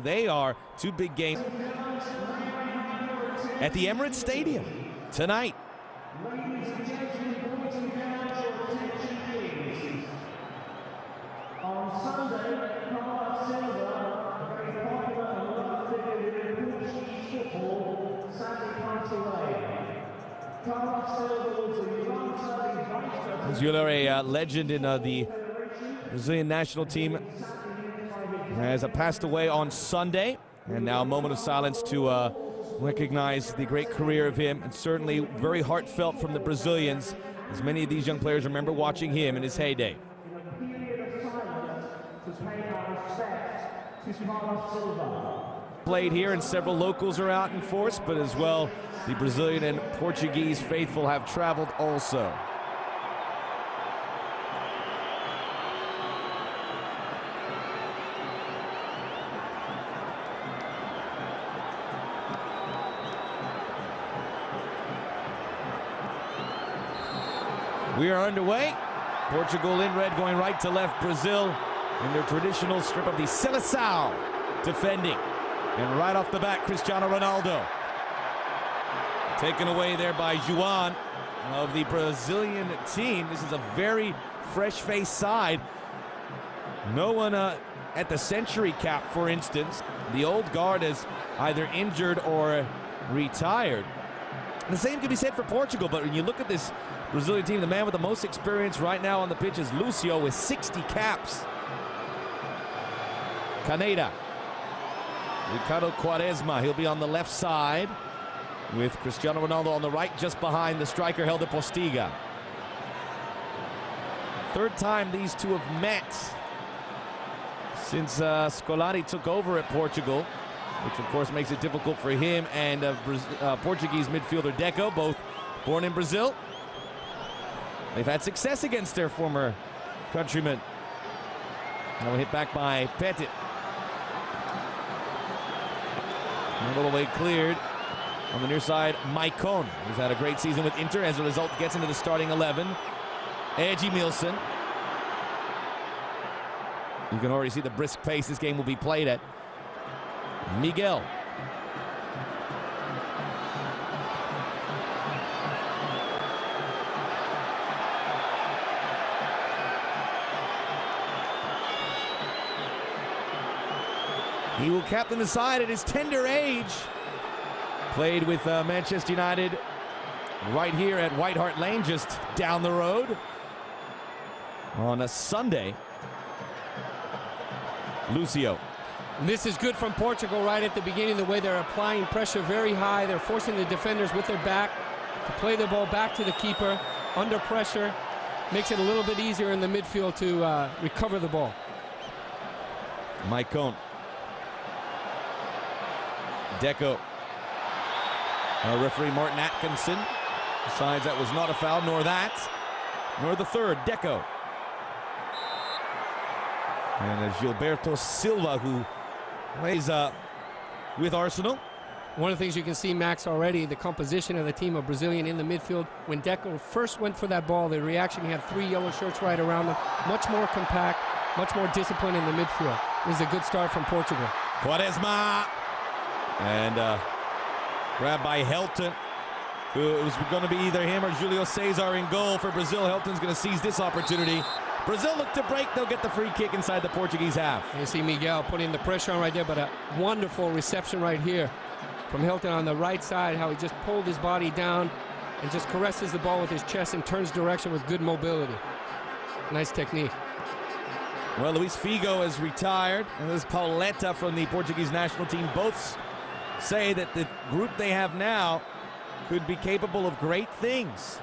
They are two big games at the Emirates Stadium tonight. On Sunday, Carlos Silva, very popular and loved figure in Portuguese football, sadly passed away. Carlos Silva was a long-term vice President, a legend in the Brazilian national team, has passed away on Sunday, and now a moment of silence to recognize the great career of him, and certainly very heartfelt from the Brazilians, as many of these young players remember watching him in his heyday. Played here, and several locals are out in force, but as well the Brazilian and Portuguese faithful have traveled also. We are underway. Portugal in red going right to left. Brazil in their traditional strip of the Seleção defending. And right off the bat, Cristiano Ronaldo. Taken away there by Juan of the Brazilian team. This is a very fresh-faced side. No one at the century cap, for instance. The old guard is either injured or retired. The same can be said for Portugal, but when you look at this Brazilian team, the man with the most experience right now on the pitch is Lucio with 60 caps. Caneda. Ricardo Quaresma, he'll be on the left side with Cristiano Ronaldo on the right, just behind the striker Helder Postiga. Third time these two have met since Scolari took over at Portugal, which of course makes it difficult for him and Portuguese midfielder Deco, both born in Brazil. They've had success against their former countrymen. Now hit back by Petit. A little way cleared on the near side. Maicon, who's had a great season with Inter, as a result gets into the starting 11. Edmilson. You can already see the brisk pace this game will be played at. Miguel. He will captain the side at his tender age. Played with Manchester United right here at White Hart Lane, just down the road. On a Sunday, Lucio. And this is good from Portugal right at the beginning, the way they're applying pressure very high. They're forcing the defenders with their back to play the ball back to the keeper under pressure. Makes it a little bit easier in the midfield to recover the ball. Maicon. Deco. Referee Martin Atkinson decides that was not a foul, nor that, nor the third. Deco. And Gilberto Silva, who plays with Arsenal. One of the things you can see, Max, already, the composition of the team of Brazilian in the midfield. When Deco first went for that ball, the reaction, he had 3 yellow shirts right around him. Much more compact, much more discipline in the midfield. This is a good start from Portugal. Quaresma. And grabbed by Helton, who it was going to be either him or Julio Cesar in goal for Brazil. Helton's going to seize this opportunity. Brazil look to break. They'll get the free kick inside the Portuguese half. You see Miguel putting the pressure on right there, but a wonderful reception right here from Helton on the right side, how he just pulled his body down and just caresses the ball with his chest and turns direction with good mobility. Nice technique. Well, Luis Figo is retired, and this is Pauleta from the Portuguese national team. Both say that the group they have now could be capable of great things.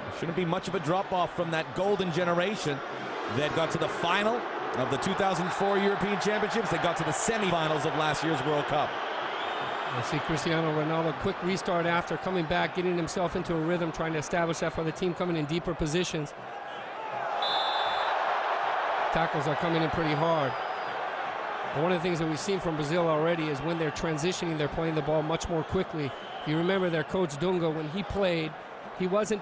There shouldn't be much of a drop-off from that golden generation that got to the final of the 2004 European Championships. They got to the semifinals of last year's World Cup. I see Cristiano Ronaldo, quick restart after coming back, getting himself into a rhythm, trying to establish that for the team coming in deeper positions. Tackles are coming in pretty hard. But one of the things that we've seen from Brazil already is when they're transitioning, they're playing the ball much more quickly. If you remember their coach Dunga, when he played, he was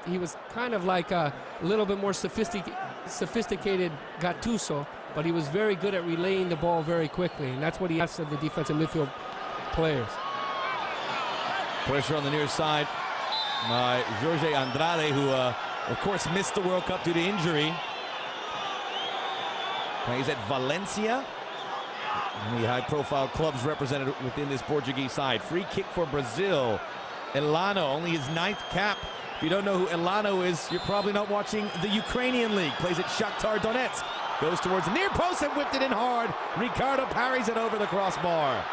kind of like a little bit more sophisticated Gattuso, but he was very good at relaying the ball very quickly, and that's what he asks of the defensive midfield players. Pressure on the near side by Jorge Andrade, who, of course, missed the World Cup due to injury. Plays at Valencia. The high-profile clubs represented within this Portuguese side. Free kick for Brazil. Elano, only his 9th cap. If you don't know who Elano is, you're probably not watching the Ukrainian league. Plays at Shakhtar Donetsk. Goes towards the near post and whipped it in hard. Ricardo parries it over the crossbar.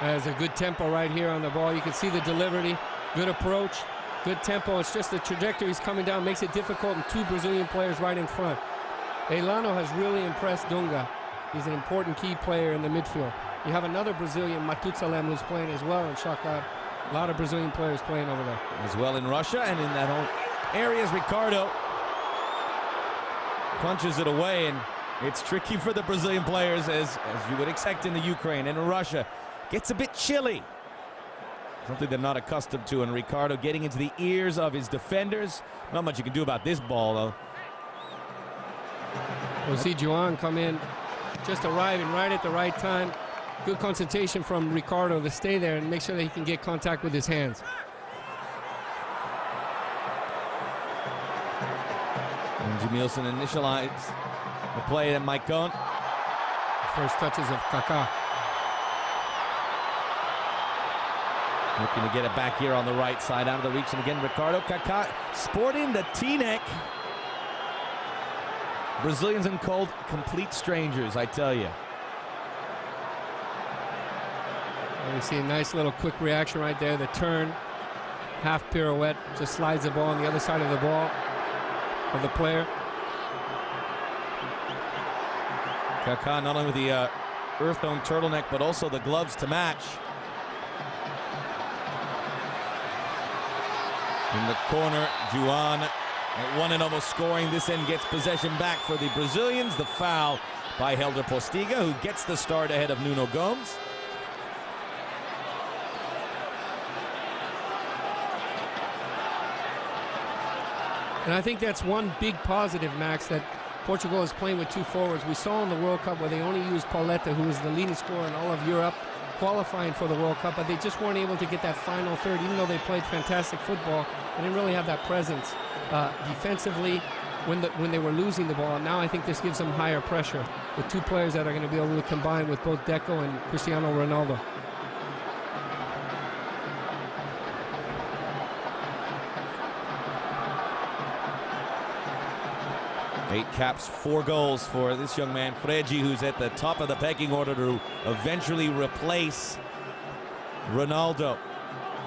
There's a good tempo right here on the ball. You can see the delivery, good approach, good tempo. It's just the trajectory he's coming down makes it difficult, and 2 Brazilian players right in front. Elano has really impressed Dunga. He's an important key player in the midfield. You have another Brazilian, Matutsalem, who's playing as well in Shakhtar. A lot of Brazilian players playing over there. As well in Russia, and in that whole area is Ricardo. Punches it away, and it's tricky for the Brazilian players, as you would expect in the Ukraine and in Russia. Gets a bit chilly. Something they're not accustomed to, and Ricardo getting into the ears of his defenders. Not much you can do about this ball, though. We'll see Juan come in, just arriving right at the right time. Good concentration from Ricardo to stay there and make sure that he can get contact with his hands. And Jamilson initialized the play at Maicon. First touches of Kaká. Looking to get it back here on the right side, out of the reach, and again Ricardo. Kaká sporting the T-neck. Brazilians and cold, complete strangers, I tell you. And we see a nice little quick reaction right there. The turn, half pirouette, just slides the ball on the other side of the ball of the player. Kaká not only with the earth-tone turtleneck, but also the gloves to match. In the corner, Juan at 1 almost scoring. This end gets possession back for the Brazilians. The foul by Helder Postiga, who gets the start ahead of Nuno Gomes. And I think that's one big positive, Max, that Portugal is playing with 2 forwards. We saw in the World Cup where they only used Pauleta, who was the leading scorer in all of Europe, qualifying for the World Cup, but they just weren't able to get that final third. Even though they played fantastic football, they didn't really have that presence defensively when they were losing the ball. And now I think this gives them higher pressure with 2 players that are going to be able to combine with both Deco and Cristiano Ronaldo. Eight caps, 4 goals for this young man, Fregi, who's at the top of the pecking order to eventually replace Ronaldo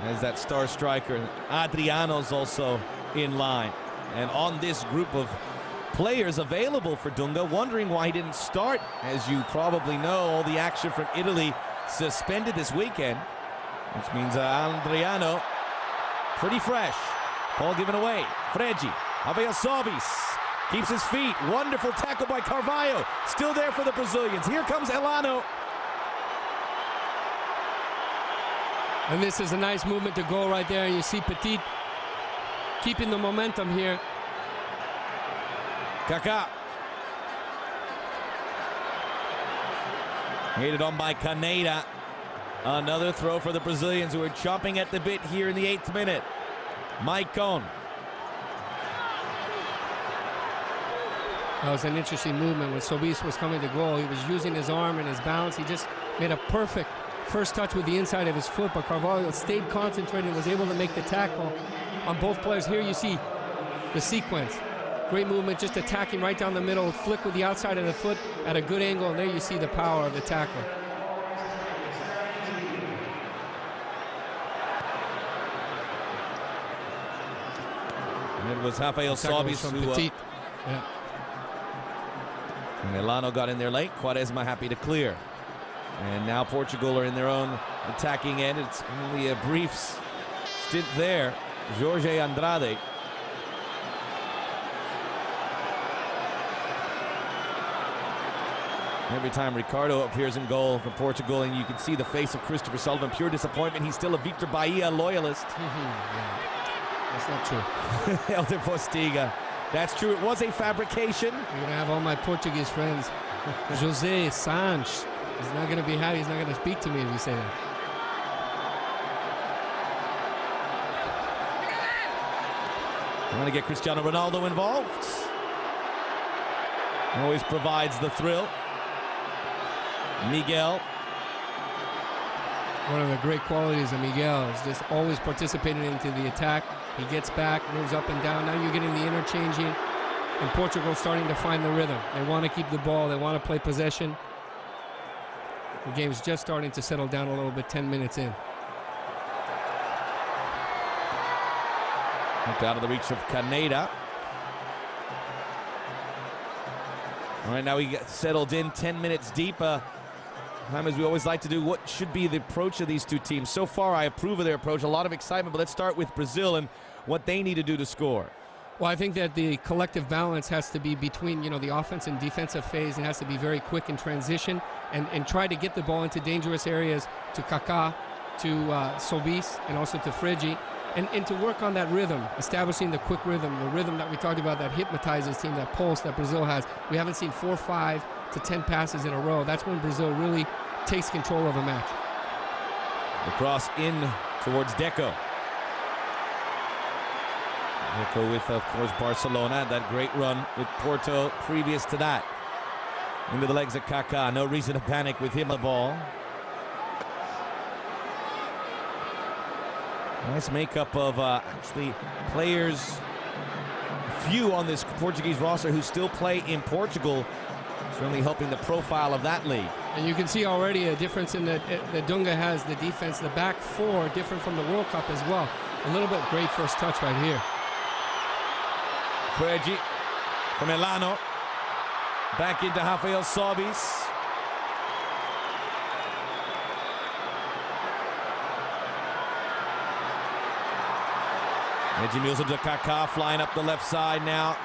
as that star striker. Adriano's also in line. And on this group of players available for Dunga, wondering why he didn't start. As you probably know, all the action from Italy suspended this weekend, which means Adriano pretty fresh. Ball given away. Fregi, Javier Sobis. Keeps his feet. Wonderful tackle by Carvalho. Still there for the Brazilians. Here comes Elano. And this is a nice movement to goal right there. And you see Petit keeping the momentum here. Kaká. Headed on by Caneda. Another throw for the Brazilians, who are chomping at the bit here in the 8th minute. Maicon. That was an interesting movement when Sobis was coming to goal. He was using his arm and his bounce. He just made a perfect first touch with the inside of his foot, but Carvalho stayed concentrated and was able to make the tackle on both players. Here you see the sequence. Great movement, just attacking right down the middle, flick with the outside of the foot at a good angle, and there you see the power of the tackle. And it was Rafael Sobis who... Yeah. And Elano got in there late. Quaresma happy to clear. And now Portugal are in their own attacking end. It's only a brief stint there. Jorge Andrade. Every time Ricardo appears in goal for Portugal, and you can see the face of Christopher Sullivan, pure disappointment. He's still a Victor Bahia loyalist. Yeah. That's not true. Helder Postiga That's true. It was a fabrication. You're going to have all my Portuguese friends. José Sanches. He's not going to be happy. He's not going to speak to me if you say that. Trying to get Cristiano Ronaldo involved. Always provides the thrill. Miguel. One of the great qualities of Miguel is just always participating into the attack. He gets back, moves up and down. Now you're getting the interchanging. And Portugal starting to find the rhythm. They want to keep the ball. They want to play possession. The game's just starting to settle down a little bit, 10 minutes in. Out of the reach of Caneda. All right, now we get settled in, 10 minutes deep. Time as we always like to do, what should be the approach of these two teams? So far, I approve of their approach. A lot of excitement, but let's start with Brazil and what they need to do to score. Well, I think that the collective balance has to be between, you know, the offense and defensive phase. It has to be very quick in transition and try to get the ball into dangerous areas to Kaká, to Sobis, and also to Frigi. And to work on that rhythm, establishing the quick rhythm, the rhythm that we talked about that hypnotizes team, that pulse that Brazil has. We haven't seen 4, 5 to 10 passes in a row. That's when Brazil really takes control of a match. The cross in towards Deco. Deco with, of course, Barcelona. That great run with Porto previous to that. Into the legs of Kaká. No reason to panic with him on the ball. Nice makeup of actually players, few on this Portuguese roster who still play in Portugal, certainly helping the profile of that league. And you can see already a difference in that Dunga has the defense, the back four, different from the World Cup as well. A little bit great first touch right here. Frigi from Elano, back into Rafael Sobis. Edmilson to Kaká, flying up the left side now.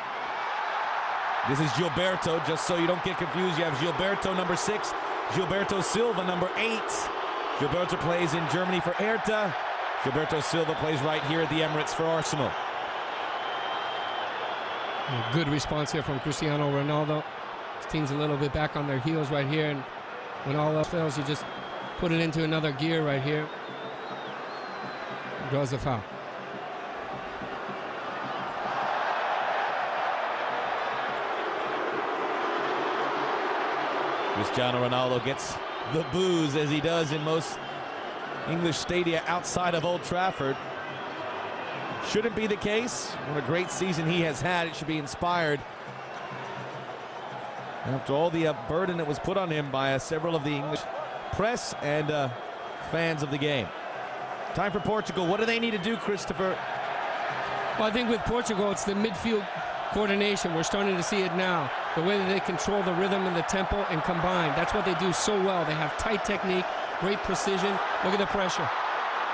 This is Gilberto, just so you don't get confused. You have Gilberto, number 6. Gilberto Silva, number 8. Gilberto plays in Germany for Hertha. Gilberto Silva plays right here at the Emirates for Arsenal. A good response here from Cristiano Ronaldo. His team's a little bit back on their heels right here, and when all else fails, you just put it into another gear right here. Draws the foul. Cristiano Ronaldo gets the boos, as he does in most English stadia outside of Old Trafford. Shouldn't be the case. What a great season he has had. It should be inspired after all the burden that was put on him by several of the English press and fans of the game. Time for Portugal. What do they need to do, Christopher? Well, I think with Portugal, it's the midfield coordination. We're starting to see it now. The way that they control the rhythm and the tempo and combine. That's what they do so well. They have tight technique, great precision. Look at the pressure.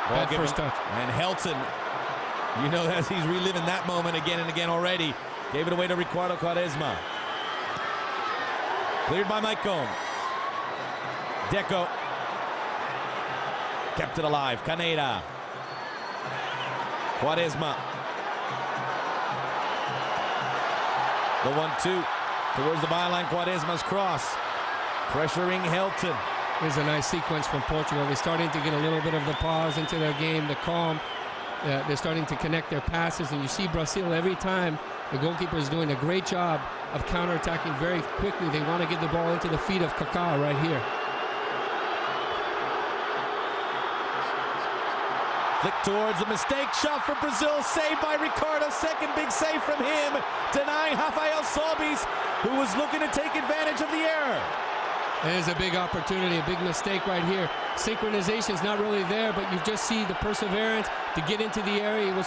Bad first touch. And Helton, you know, as he's reliving that moment again and again already. Gave it away to Ricardo Quaresma. Cleared by Mike Combs. Deco. Kept it alive. Caneda. Quaresma. The 1-2 towards the byline. Quaresma's cross. Pressuring Helton. Here's a nice sequence from Portugal. They're starting to get a little bit of the pause into their game, the calm. They're starting to connect their passes, and you see Brazil every time. The goalkeeper is doing a great job of counterattacking very quickly. They want to get the ball into the feet of Kaká right here. Flick towards a mistake shot for Brazil, saved by Ricardo. Second big save from him, denying Rafael Sobis, who was looking to take advantage of the error. There's a big opportunity, a big mistake right here. Synchronization is not really there, but you just see the perseverance to get into the area. He was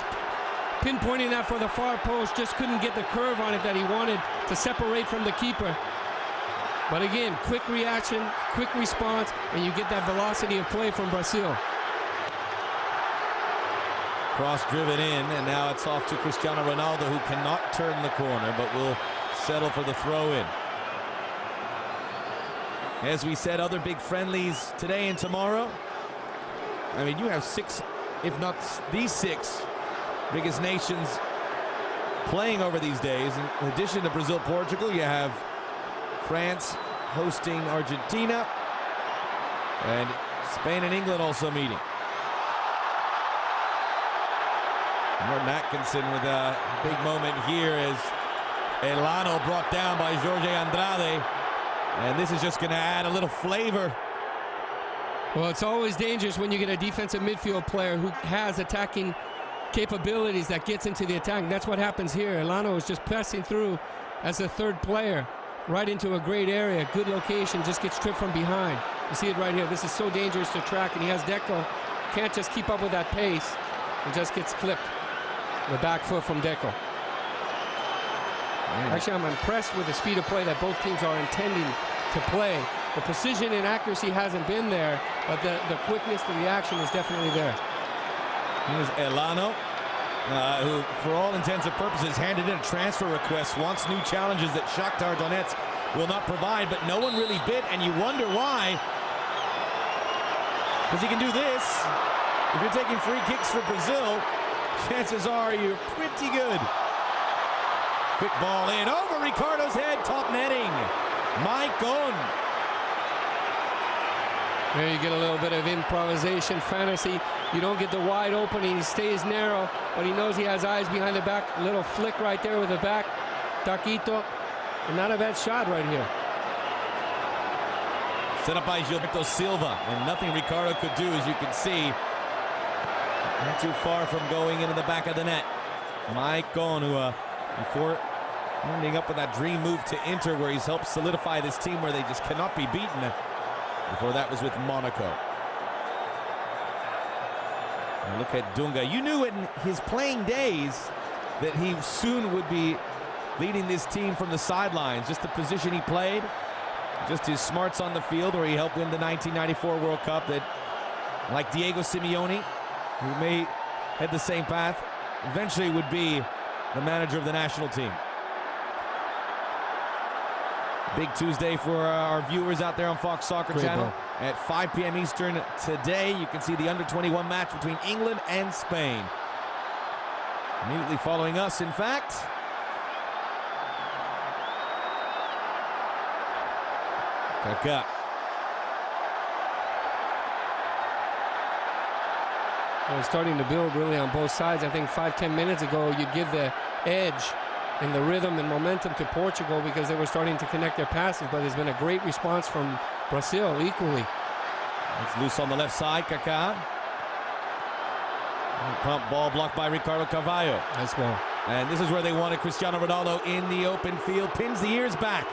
pinpointing that for the far post, just couldn't get the curve on it that he wanted to separate from the keeper. But again, quick reaction, quick response, and you get that velocity of play from Brazil. Cross driven in, and now it's off to Cristiano Ronaldo, who cannot turn the corner, but will settle for the throw-in. As we said, other big friendlies today and tomorrow. I mean, you have 6, if not these 6 biggest nations playing over these days. In addition to Brazil-Portugal, you have France hosting Argentina, and Spain and England also meeting. Morten Atkinson with a big moment here as Elano brought down by Jorge Andrade, and this is just going to add a little flavor. Well, it's always dangerous when you get a defensive midfield player who has attacking capabilities that gets into the attack. And that's what happens here. Elano is just passing through as a third player right into a great area, good location, just gets tripped from behind. You see it right here. This is so dangerous to track, and he has Deco. Can't just keep up with that pace. It just gets clipped. The back foot from Deco. Actually, I'm impressed with the speed of play that both teams are intending to play. The precision and accuracy hasn't been there, but the quickness, the reaction is definitely there. Here's Elano, who, for all intents and purposes, handed in a transfer request, wants new challenges that Shakhtar Donetsk will not provide, but no one really bid, and you wonder why. Because he can do this. If you're taking free kicks for Brazil, chances are you're pretty good. Quick ball in, over Ricardo's head, top netting. Maicon. There you get a little bit of improvisation, fantasy. You don't get the wide opening, he stays narrow, but he knows he has eyes behind the back. A little flick right there with the back. Taquito, and not a bad shot right here. Set up by Gilberto Silva, and nothing Ricardo could do, as you can see. Not too far from going into the back of the net. Maicon, who before ending up with that dream move to Inter, where he's helped solidify this team where they just cannot be beaten. Before that was with Monaco. And look at Dunga. You knew in his playing days that he soon would be leading this team from the sidelines. Just the position he played, just his smarts on the field, where he helped win the 1994 World Cup, that, like Diego Simeone, who may head the same path, eventually would be the manager of the national team. Big Tuesday for our viewers out there on Fox Soccer Channel. At 5 p.m. Eastern today, you can see the under-21 match between England and Spain. Immediately following us, in fact. Kaká. Well, it's starting to build really on both sides. I think 5-10 minutes ago, you'd give the edge and the rhythm and momentum to Portugal because they were starting to connect their passes, but there's been a great response from Brazil equally. It's loose on the left side, Kaká. Pump ball blocked by Ricardo Carvalho. Nice ball. And this is where they wanted Cristiano Ronaldo in the open field. Pins the ears back.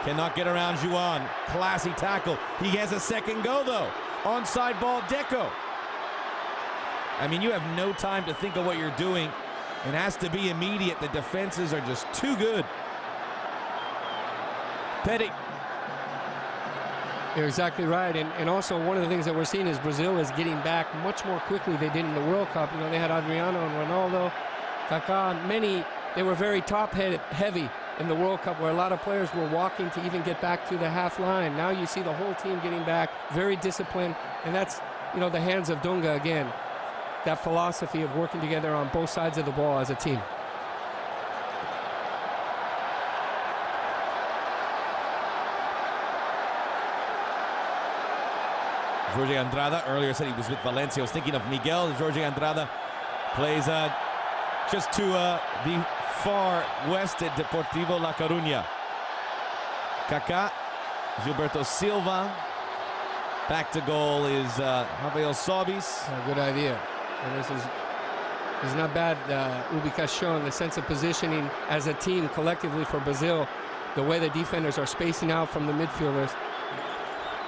Cannot get around Juan. Classy tackle. He has a second go, though. Onside ball, Deco. I mean, you have no time to think of what you're doing. It has to be immediate. The defenses are just too good. Petty. You're exactly right. And also one of the things that we're seeing is Brazil is getting back much more quickly than they did in the World Cup. You know, they had Adriano and Ronaldo, Kaká, and many. They were very top-heavy in the World Cup, where a lot of players were walking to even get back to the half line. Now you see the whole team getting back, very disciplined, and that's, you know, the hands of Dunga again. That philosophy of working together on both sides of the ball as a team. Jorge Andrada earlier said he was with Valencia. I was thinking of Miguel. Jorge Andrada plays just to the far west at Deportivo La Coruña. Kaká, Gilberto Silva. Back to goal is Javier Sobis. Good idea. And this is not bad ubicación, the sense of positioning as a team collectively for Brazil. The way the defenders are spacing out from the midfielders.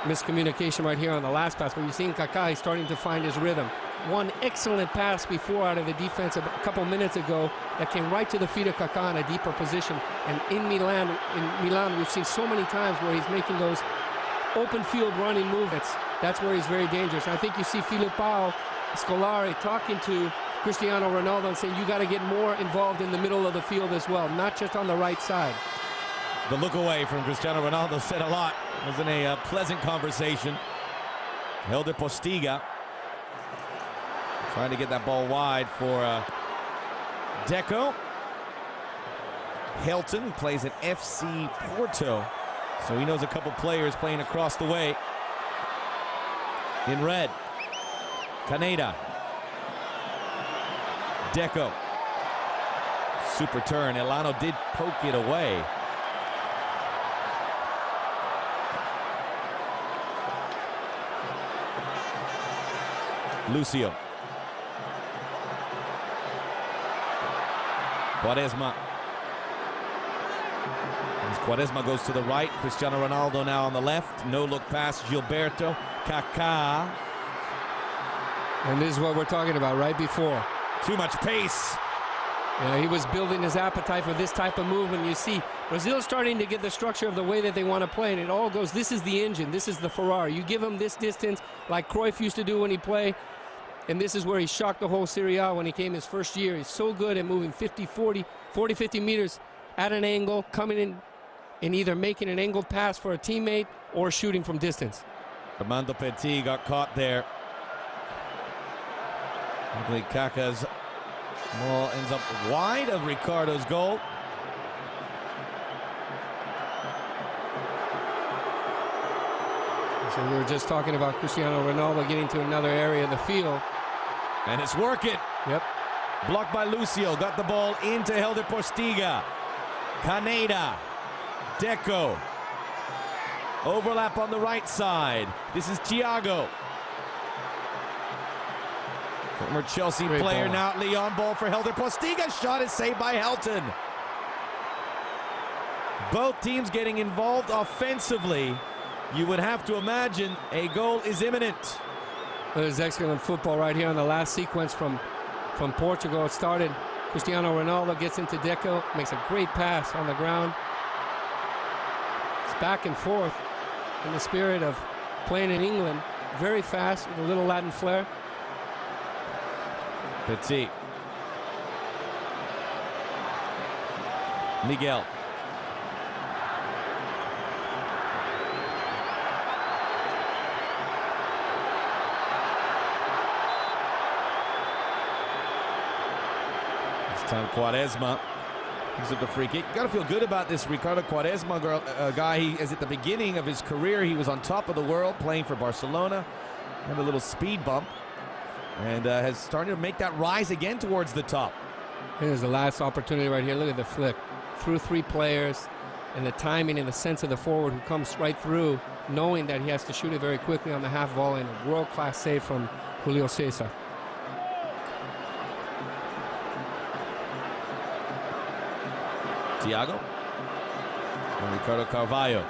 Miscommunication right here on the last pass, but you're seeing Kaká, he's starting to find his rhythm. One excellent pass before out of the defense a couple minutes ago that came right to the feet of Kaká in a deeper position. And in Milan, we've seen so many times where he's making those open field running movements. That's where he's very dangerous. And I think you see Filipao Scolari talking to Cristiano Ronaldo and saying, you got to get more involved in the middle of the field as well, not just on the right side. The look away from Cristiano Ronaldo said a lot. It was in a pleasant conversation. Helder Postiga trying to get that ball wide for Deco. Helton, who plays at FC Porto. So he knows a couple players playing across the way. In red, Caneda. Deco. Super turn. Elano did poke it away. Lucio. Quaresma. As Quaresma goes to the right, Cristiano Ronaldo now on the left. No look pass, Gilberto. Kaká. And this is what we're talking about right before. Too much pace. Yeah, he was building his appetite for this type of movement. You see, Brazil starting to get the structure of the way that they want to play, and it all goes, this is the engine, this is the Ferrari. You give him this distance like Cruyff used to do when he played, and this is where he shocked the whole Serie A when he came his first year. He's so good at moving 50, 50 meters at an angle, coming in and either making an angled pass for a teammate or shooting from distance. Armando Petit got caught there. Luckily, Kaká's ball ends up wide of Ricardo's goal. So we were just talking about Cristiano Ronaldo getting to another area of the field. And it's working. Yep. Blocked by Lucio. Got the ball into Helder Postiga. Caneda. Deco. Overlap on the right side. This is Thiago. Former Chelsea Great player ball. now at Lyon. Ball for Helder Postiga. Shot is saved by Helton. Both teams getting involved offensively. You would have to imagine a goal is imminent. There's excellent football right here on the last sequence from Portugal. It started, Cristiano Ronaldo gets into Deco, makes a great pass on the ground. It's back and forth in the spirit of playing in England. Very fast with a little Latin flair. Petit. Miguel. This time Quaresma gives up the free kick. Got to feel good about this Ricardo Quaresma guy. He is at the beginning of his career. He was on top of the world playing for Barcelona. Had a little speed bump. And has started to make that rise again towards the top. Here's the last opportunity right here. Look at the flick. Through three players, and the timing and the sense of the forward who comes right through, knowing that he has to shoot it very quickly on the half volley, and a world-class save from Julio Cesar. Thiago. And Ricardo Carvalho.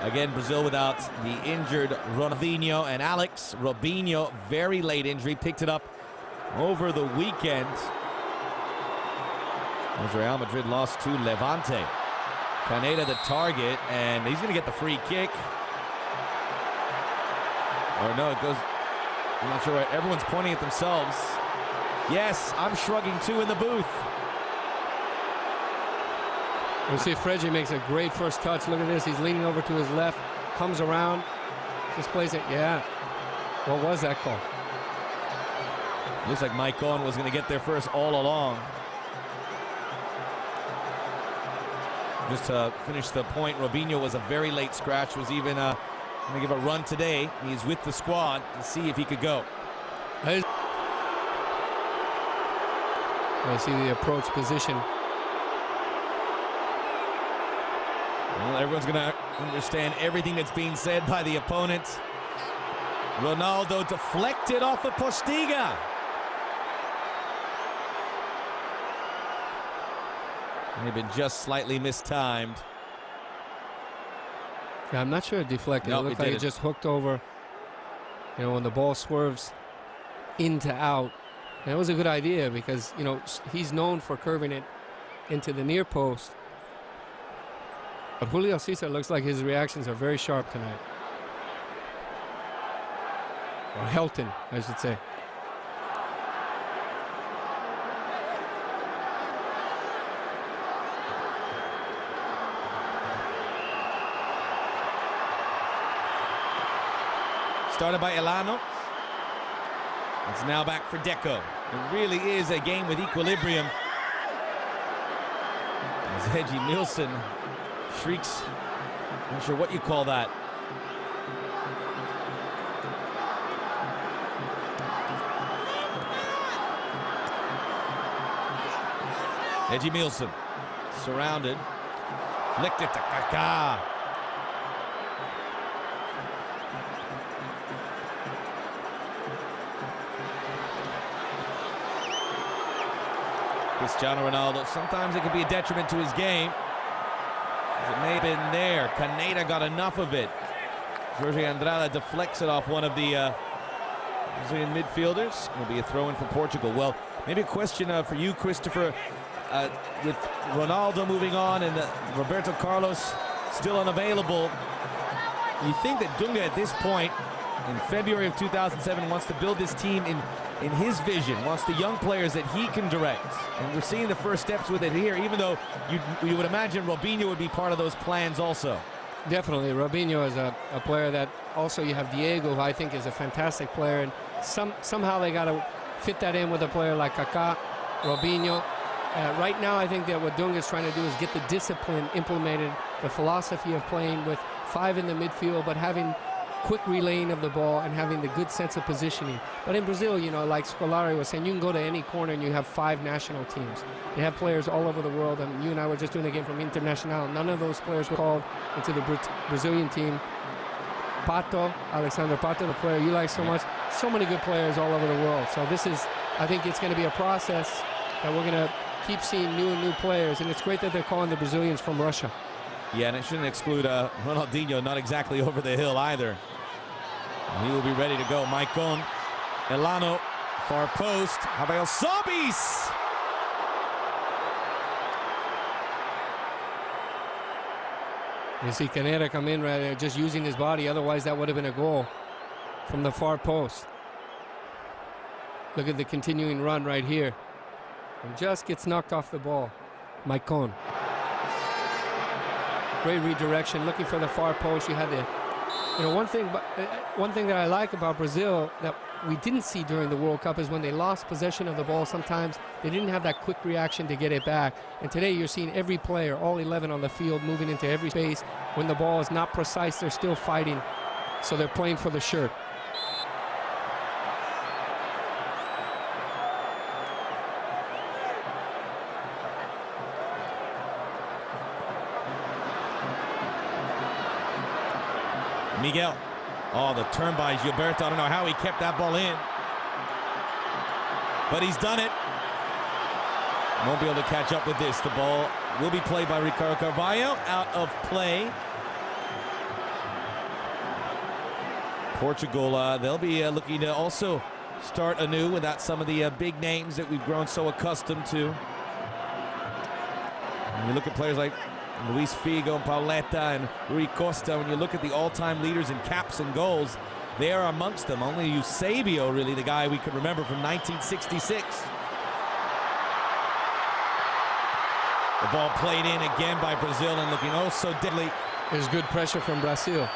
Again, Brazil without the injured Ronaldinho and Alex. Robinho, very late injury, picked it up over the weekend as Real Madrid lost to Levante. Caneda the target, and he's going to get the free kick. Or no, it goes, I'm not sure, everyone's pointing at themselves. Yes, I'm shrugging too in the booth. You see Fredji makes a great first touch. Look at this. He's leaning over to his left, comes around, just plays it. Yeah. What was that call? Looks like Mike Owen was going to get there first all along. Just to finish the point, Robinho was a very late scratch, was even going to give a run today. He's with the squad to see if he could go. I see the approach position. Well, everyone's going to understand everything that's being said by the opponent. Ronaldo deflected off of Postiga. May have been just slightly mistimed. Yeah, I'm not sure it deflected. No, it looked it like didn't. it just hooked over. You know, when the ball swerves in to out. And it was a good idea because, you know, he's known for curving it into the near post. But Julio Cesar looks like his reactions are very sharp tonight. Or Helton, I should say. Started by Elano. It's now back for Deco. It really is a game with equilibrium. As Eddie Nielsen shrieks. Not sure what you call that. Eddie Nielsen surrounded. Flicked it to Kaká. Cristiano Ronaldo, sometimes it can be a detriment to his game. It may have been there. Caneda got enough of it. Jorge Andrade deflects it off one of the Brazilian midfielders. It'll be a throw-in for Portugal. Well, maybe a question for you, Christopher. With Ronaldo moving on and Roberto Carlos still unavailable, you think that Dunga at this point, in February of 2007, wants to build this team in his vision, wants the young players that he can direct. And we're seeing the first steps with it here, even though you would imagine Robinho would be part of those plans also. Definitely. Robinho is a player that also you have Diego, who I think is a fantastic player. And somehow they got to fit that in with a player like Kaká, Robinho. Right now, I think that what Dunga is trying to do is get the discipline implemented, the philosophy of playing with 5 in the midfield, but having quick relaying of the ball and having the good sense of positioning. But in Brazil, you know, like Scolari was saying, you can go to any corner and you have 5 national teams. They have players all over the world, and you and I were just doing a game from Internacional. None of those players were called into the Brazilian team. Pato, Alexander Pato, the player you like so much, so many good players all over the world. So this is, I think it's going to be a process that we're going to keep seeing new and new players, and it's great that they're calling the Brazilians from Russia. Yeah, and it shouldn't exclude Ronaldinho, not exactly over the hill either. He will be ready to go. Maicon, Elano, far post, Abel Sobis! You see Caneda come in right there, just using his body, otherwise that would have been a goal from the far post. Look at the continuing run right here. And just gets knocked off the ball. Maicon. Great redirection, looking for the far post. You had the, you know, one thing that I like about Brazil that we didn't see during the World Cup is when they lost possession of the ball, sometimes they didn't have that quick reaction to get it back. And today you're seeing every player, all 11 on the field, moving into every space. When the ball is not precise, they're still fighting. So they're playing for the shirt. Miguel. Oh, the turn by Gilberto. I don't know how he kept that ball in. But he's done it. Won't be able to catch up with this. The ball will be played by Ricardo Carvalho. Out of play. Portugal, they'll be looking to also start anew without some of the big names that we've grown so accustomed to. When you look at players like Luis Figo and Pauleta and Rui Costa, when you look at the all-time leaders in caps and goals, they are amongst them. Only Eusebio, really, the guy we could remember from 1966. The ball played in again by Brazil and looking oh so deadly. There's good pressure from Brazil.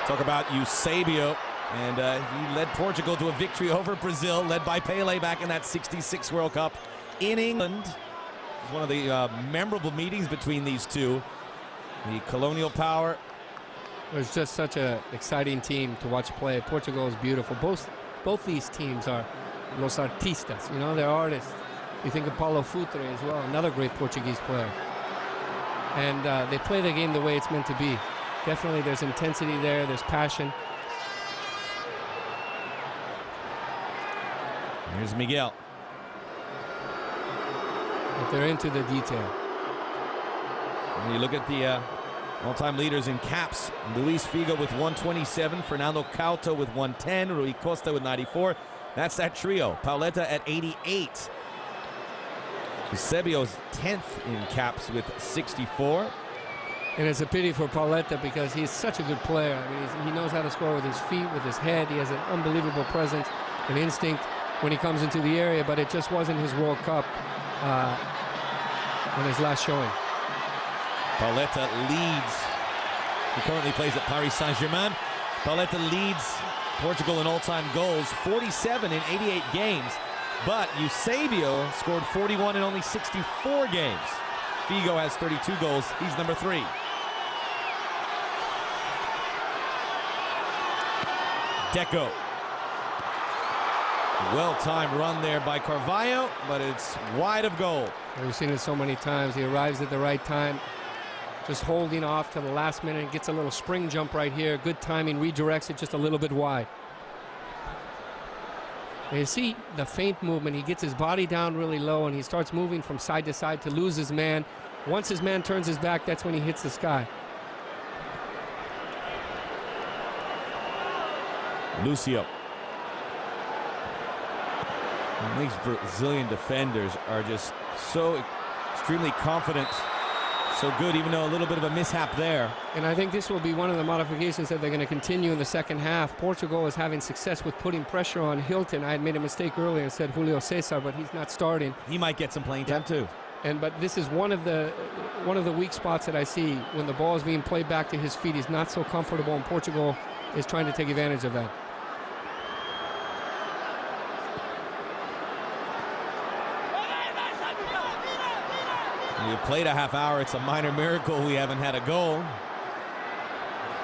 Talk about Eusebio, and he led Portugal to a victory over Brazil, led by Pelé back in that '66 World Cup in England. It was one of the memorable meetings between these two. The colonial power. It was just such an exciting team to watch play. Portugal is beautiful. Both these teams are los artistas, you know, they're artists. You think of Paulo Futre as well, another great Portuguese player. And they play the game the way it's meant to be. Definitely there's intensity there, there's passion. Here's Miguel. But they're into the detail. When you look at the all-time leaders in caps, Luis Figo with 127, Fernando Couto with 110, Rui Costa with 94. That's that trio. Pauleta at 88. Eusebio's 10th in caps with 64. And it's a pity for Pauleta because he's such a good player. I mean, he knows how to score with his feet, with his head. He has an unbelievable presence, an instinct. when he comes into the area, but it just wasn't his World Cup on his last showing. Pauleta leads. He currently plays at Paris Saint-Germain. Pauleta leads Portugal in all-time goals, 47 in 88 games. But Eusebio scored 41 in only 64 games. Figo has 32 goals. He's number 3. Deco. Well-timed run there by Carvalho, but it's wide of goal. We've seen it so many times. He arrives at the right time, just holding off to the last minute, gets a little spring jump right here. Good timing, redirects it just a little bit wide. And you see the feint movement. He gets his body down really low, and he starts moving from side to side to lose his man. Once his man turns his back, that's when he hits the sky. Lucio. And these Brazilian defenders are just so extremely confident, so good, even though a little bit of a mishap there. And I think this will be one of the modifications that they're going to continue in the second half. Portugal is having success with putting pressure on Hilton. I had made a mistake earlier and said Julio Cesar, but he's not starting. He might get some playing time too. But this is one of the weak spots that I see when the ball is being played back to his feet. He's not so comfortable, and Portugal is trying to take advantage of that. We've played a half hour. It's a minor miracle we haven't had a goal.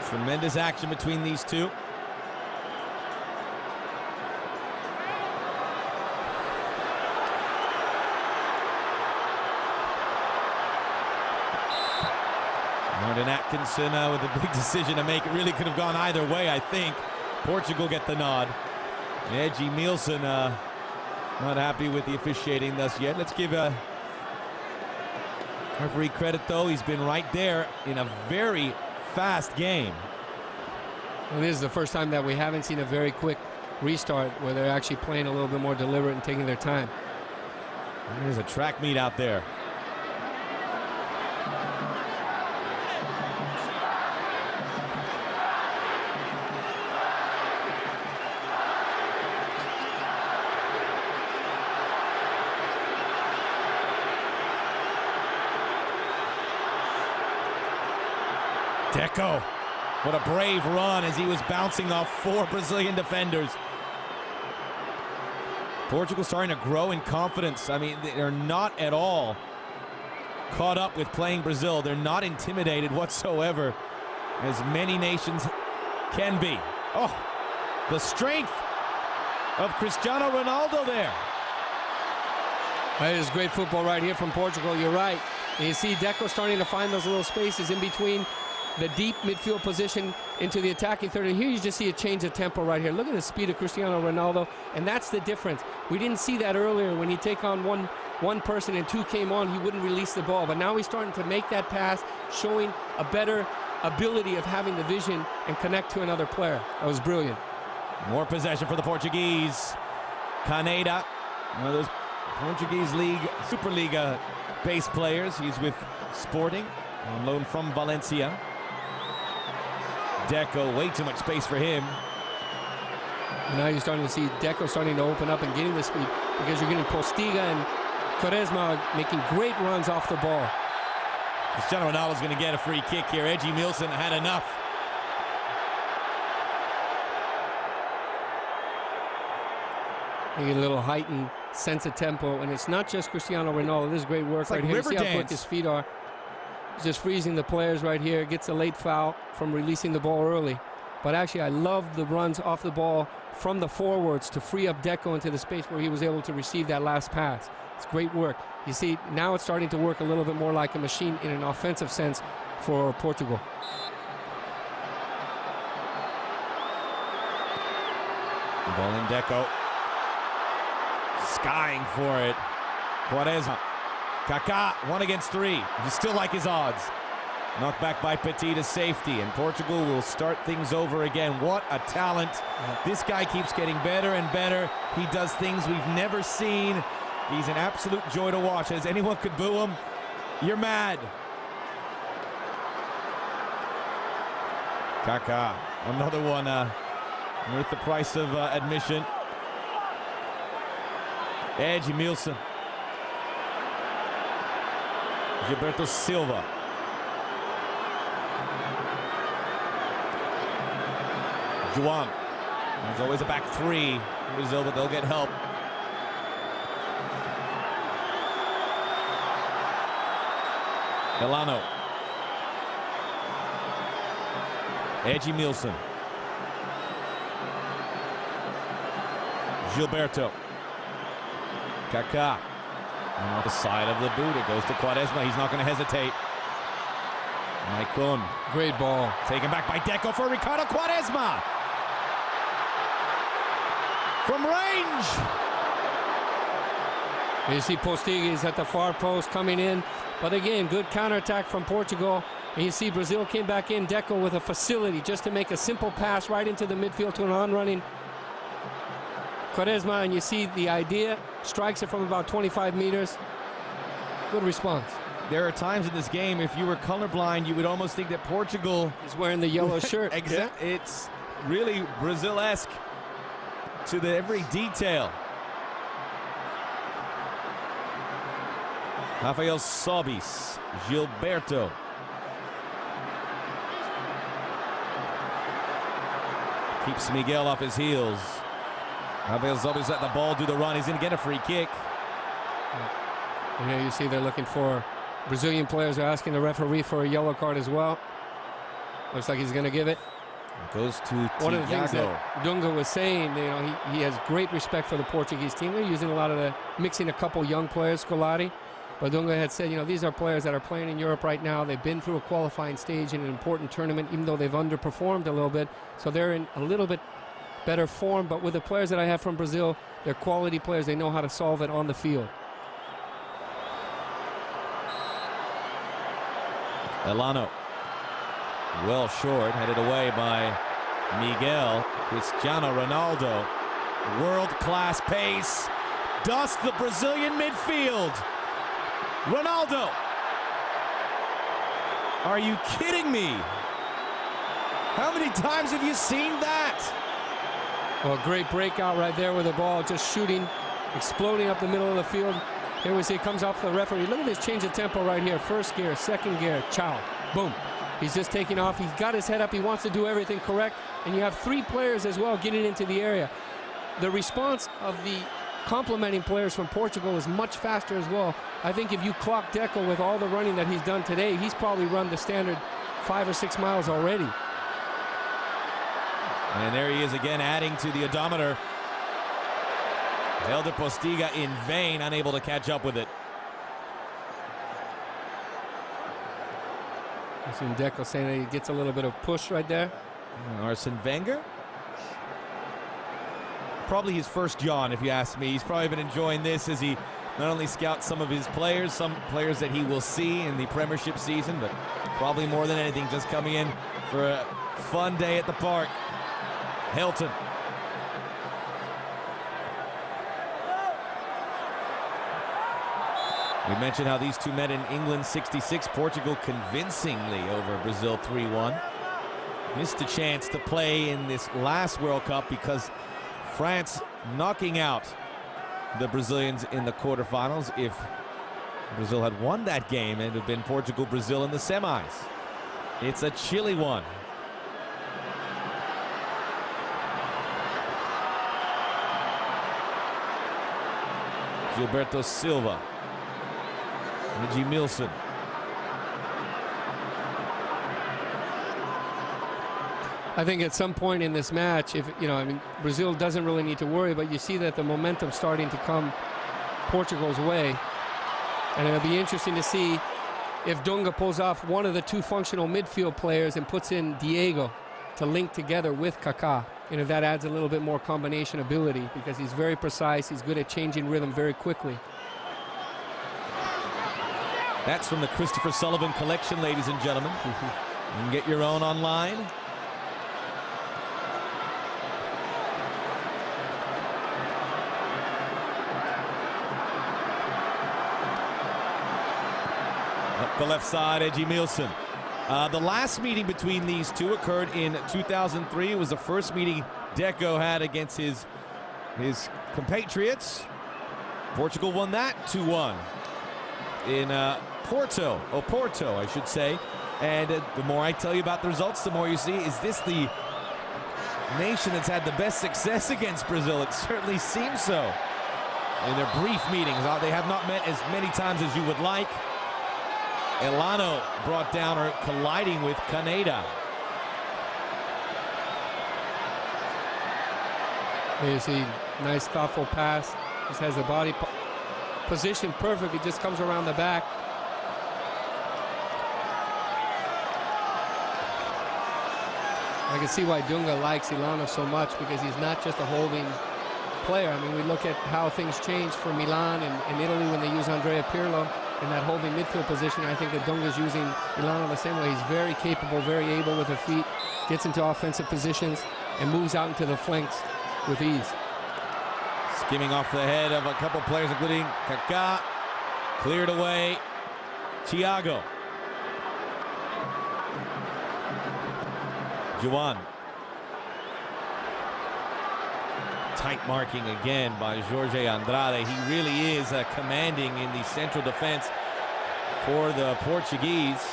Tremendous action between these two. Martin Atkinson with a big decision to make. It really could have gone either way, I think. Portugal get the nod. Edgy Nielsen not happy with the officiating thus yet. Let's give referee credit, though. He's been right there in a very fast game. And this is the first time that we haven't seen a very quick restart where they're actually playing a little bit more deliberate and taking their time. There's a track meet out there. Deco, what a brave run as he was bouncing off 4 Brazilian defenders. Portugal starting to grow in confidence. I mean, they're not at all caught up with playing Brazil. They're not intimidated whatsoever, as many nations can be. Oh, the strength of Cristiano Ronaldo there. That is great football right here from Portugal. You're right. And you see Deco starting to find those little spaces in between the deep midfield position into the attacking third. And here you just see a change of tempo right here. Look at the speed of Cristiano Ronaldo, and that's the difference. We didn't see that earlier when he'd take on one person and 2 came on, he wouldn't release the ball. But now he's starting to make that pass, showing a better ability of having the vision and connect to another player. That was brilliant. More possession for the Portuguese. Caneda, one of those Portuguese League, Superliga base players. He's with Sporting on loan from Valencia. Deco, way too much space for him. And now you're starting to see Deco starting to open up and getting the speed, because you're getting Postiga and Quaresma making great runs off the ball. Cristiano Ronaldo's going to get a free kick here. Edgy Nielsen had enough. You get a little heightened sense of tempo, and it's not just Cristiano Ronaldo. This is great work right here. You see how quick his feet are. He's just freezing the players right here. Gets a late foul from releasing the ball early. But actually, I love the runs off the ball from the forwards to free up Deco into the space where he was able to receive that last pass. It's great work. You see, now it's starting to work a little bit more like a machine in an offensive sense for Portugal. Ball in Deco. Skying for it. Quaresma. Kaká, 1 against 3. You still like his odds. Knocked back by Petit to safety, and Portugal will start things over again. What a talent. This guy keeps getting better and better. He does things we've never seen. He's an absolute joy to watch. As anyone could boo him, you're mad. Kaká, another one worth the price of admission. Edmilson. Gilberto Silva. Juan. There's always a back three in Brazil, but they'll get help. Elano. Edmilson. Gilberto. Kaká. And off the side of the boot, it goes to Quaresma. He's not going to hesitate. Maicon. Great ball. Taken back by Deco for Ricardo Quaresma. From range. You see Postiga at the far post coming in. But again, good counterattack from Portugal. And you see Brazil came back in. Deco with a facility just to make a simple pass right into the midfield to an on-running Quaresma. And you see the idea. Strikes it from about 25 meters. Good response. There are times in this game, if you were colorblind, you would almost think that Portugal is wearing the yellow shirt. Yeah. It's really Brazil-esque to every detail. Rafael Sobis, Gilberto. Keeps Miguel off his heels. Rafael Sobis let the ball do the run. He's going to get a free kick. And here you see they're looking for Brazilian players are asking the referee for a yellow card as well. Looks like he's going to give it. It goes to One of the things that Dunga was saying, you know, he has great respect for the Portuguese team. They're using a lot of mixing a couple young players, Scolari. But Dunga had said, you know, these are players that are playing in Europe right now. They've been through a qualifying stage in an important tournament, even though they've underperformed a little bit. So they're in a little bit better form. But with the players that I have from Brazil, they're quality players. They know how to solve it on the field. Elano. Well short, headed away by Miguel. Cristiano Ronaldo. World-class pace. Dusts the Brazilian midfield. Ronaldo. Are you kidding me? How many times have you seen that? Well, great breakout right there with the ball, just shooting, exploding up the middle of the field. Here we see it comes off the referee. Look at this change of tempo right here. First gear, second gear, ciao, boom. He's just taking off. He's got his head up. He wants to do everything correct. And you have three players as well getting into the area. The response of the complementing players from Portugal is much faster as well. I think if you clock Deco with all the running that he's done today, he's probably run the standard 5 or 6 miles already. And there he is again, adding to the odometer. Held to Postiga in vain, unable to catch up with it. I've seen Deco saying that he gets a little bit of push right there. Arsene Wenger. Probably his first yawn, if you ask me. He's probably been enjoying this as he not only scouts some of his players, some players that he will see in the Premiership season, but probably more than anything just coming in for a fun day at the park. Hilton. We mentioned how these two met in England 66, Portugal convincingly over Brazil 3-1. Missed a chance to play in this last World Cup because France knocking out the Brazilians in the quarterfinals. If Brazil had won that game, it would have been Portugal-Brazil in the semis. It's a chilly one. Gilberto Silva. Edmilson. I think at some point in this match, if you know, I mean, Brazil doesn't really need to worry, but you see that the momentum starting to come Portugal's way, and it'll be interesting to see if Dunga pulls off one of the two functional midfield players and puts in Diego to link together with Kaká, and if that adds a little bit more combination ability, because he's very precise, he's good at changing rhythm very quickly. That's from the Christopher Sullivan collection, ladies and gentlemen. You can get your own online. Up the left side, Edmilson. The last meeting between these two occurred in 2003. It was the first meeting Deco had against his compatriots. Portugal won that 2-1 in Porto, I should say. And the more I tell you about the results, the more you see, is this the nation that's had the best success against Brazil? It certainly seems so. In their brief meetings, they have not met as many times as you would like. Elano brought down or colliding with Caneda. Here you see, nice thoughtful pass. Just has the body positioned perfectly, just comes around the back. I can see why Dunga likes Elano so much, because he's not just a holding player. I mean, we look at how things changed for Milan and Italy when they use Andrea Pirlo in that holding midfield position. I think that Dunga's using Elano the same way. He's very capable, very able with her feet, gets into offensive positions, and moves out into the flanks with ease. Skimming off the head of a couple players, including Kaká. Cleared away. Thiago. Juan. Tight marking again by Jorge Andrade. He really is commanding in the central defense for the Portuguese.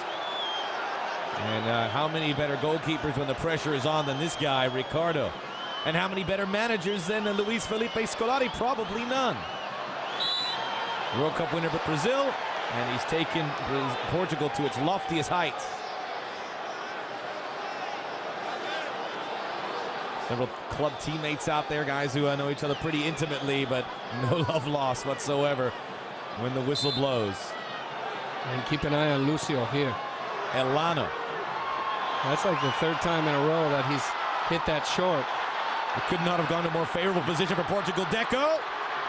And how many better goalkeepers when the pressure is on than this guy, Ricardo? And how many better managers than Luis Felipe Scolari? Probably none. World Cup winner for Brazil, and he's taken Portugal to its loftiest heights. Several club teammates out there, guys who know each other pretty intimately, but no love lost whatsoever when the whistle blows. And keep an eye on Lucio here. Elano. That's like the third time in a row that he's hit that short. It could not have gone to a more favorable position for Portugal. Deco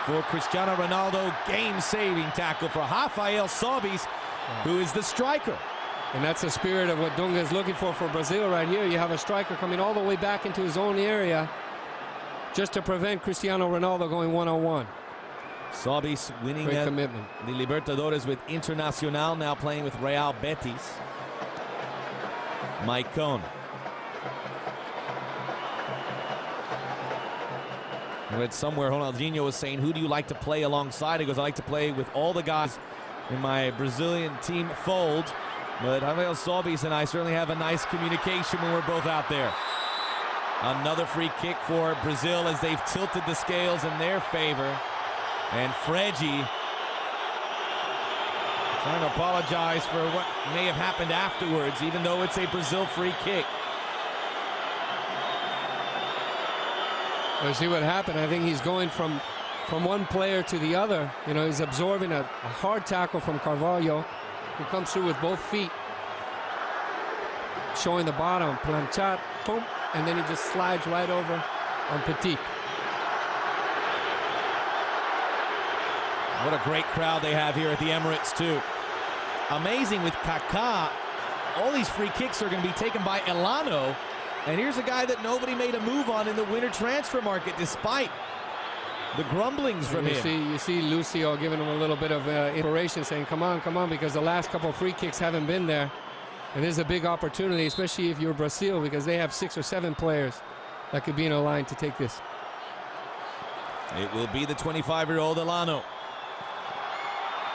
for Cristiano Ronaldo. Game-saving tackle for Rafael Sobis, who is the striker. And that's the spirit of what Dunga is looking for Brazil right here. You have a striker coming all the way back into his own area just to prevent Cristiano Ronaldo going one-on-one. Sobis winning Great commitment. The Libertadores with Internacional, now playing with Real Betis. Maicon. I read somewhere Ronaldinho was saying, who do you like to play alongside? He goes, I like to play with all the guys in my Brazilian team fold. But Rafael Sobis and I certainly have a nice communication when we're both out there. Another free kick for Brazil as they've tilted the scales in their favor. And Fregi trying to apologize for what may have happened afterwards, even though it's a Brazil free kick. We'll see what happened. I think he's going from one player to the other. You know, he's absorbing a hard tackle from Carvalho, who comes through with both feet, showing the bottom, planchat, boom, and then he just slides right over on Petit. What a great crowd they have here at the Emirates, too. Amazing with Kaká. All these free kicks are going to be taken by Elano. And here's a guy that nobody made a move on in the winter transfer market, despite the grumblings from him. You see Lucio giving him a little bit of inspiration, saying, come on, because the last couple of free kicks haven't been there. And this is a big opportunity, especially if you're Brazil, because they have 6 or 7 players that could be in a line to take this. It will be the 25-year-old Elano.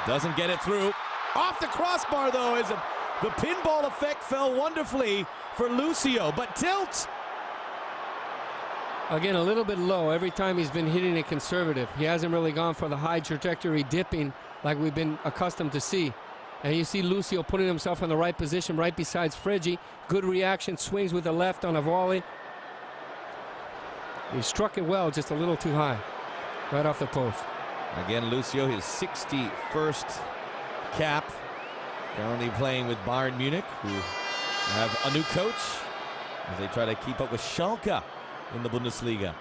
Doesn't get it through. Off the crossbar, though, as the pinball effect fell wonderfully for Lucio, but tilt. Again, a little bit low. Every time he's been hitting it conservative. He hasn't really gone for the high trajectory dipping like we've been accustomed to see. And you see Lucio putting himself in the right position right besides Fregi. Good reaction, swings with the left on a volley. He struck it well, just a little too high. Right off the post. Again, Lucio, his 61st cap. Currently playing with Bayern Munich, who have a new coach as they try to keep up with Schalke in the Bundesliga.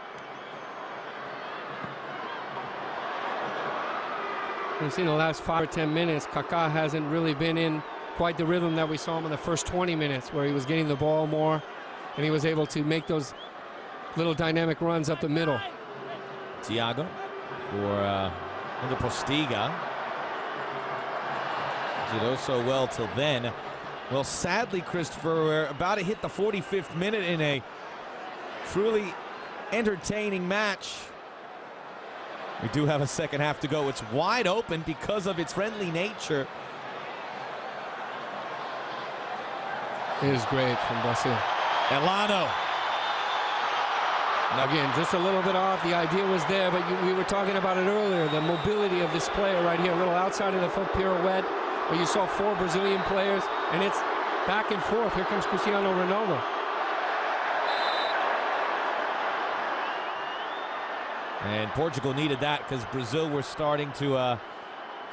We've seen the last 5 or 10 minutes, Kaká hasn't really been in quite the rhythm that we saw him in the first 20 minutes, where he was getting the ball more, and he was able to make those little dynamic runs up the middle. Thiago for the Postiga. Did oh so well till then. Well, sadly, Christopher, we're about to hit the 45th minute in a truly entertaining match. We do have a second half to go. It's wide open because of its friendly nature. It is great from Brazil. Elano. Again, just a little bit off. The idea was there, but we were talking about it earlier. The mobility of this player right here, a little outside of the foot pirouette, where you saw 4 Brazilian players, and it's back and forth. Here comes Cristiano Ronaldo. And Portugal needed that because Brazil were starting to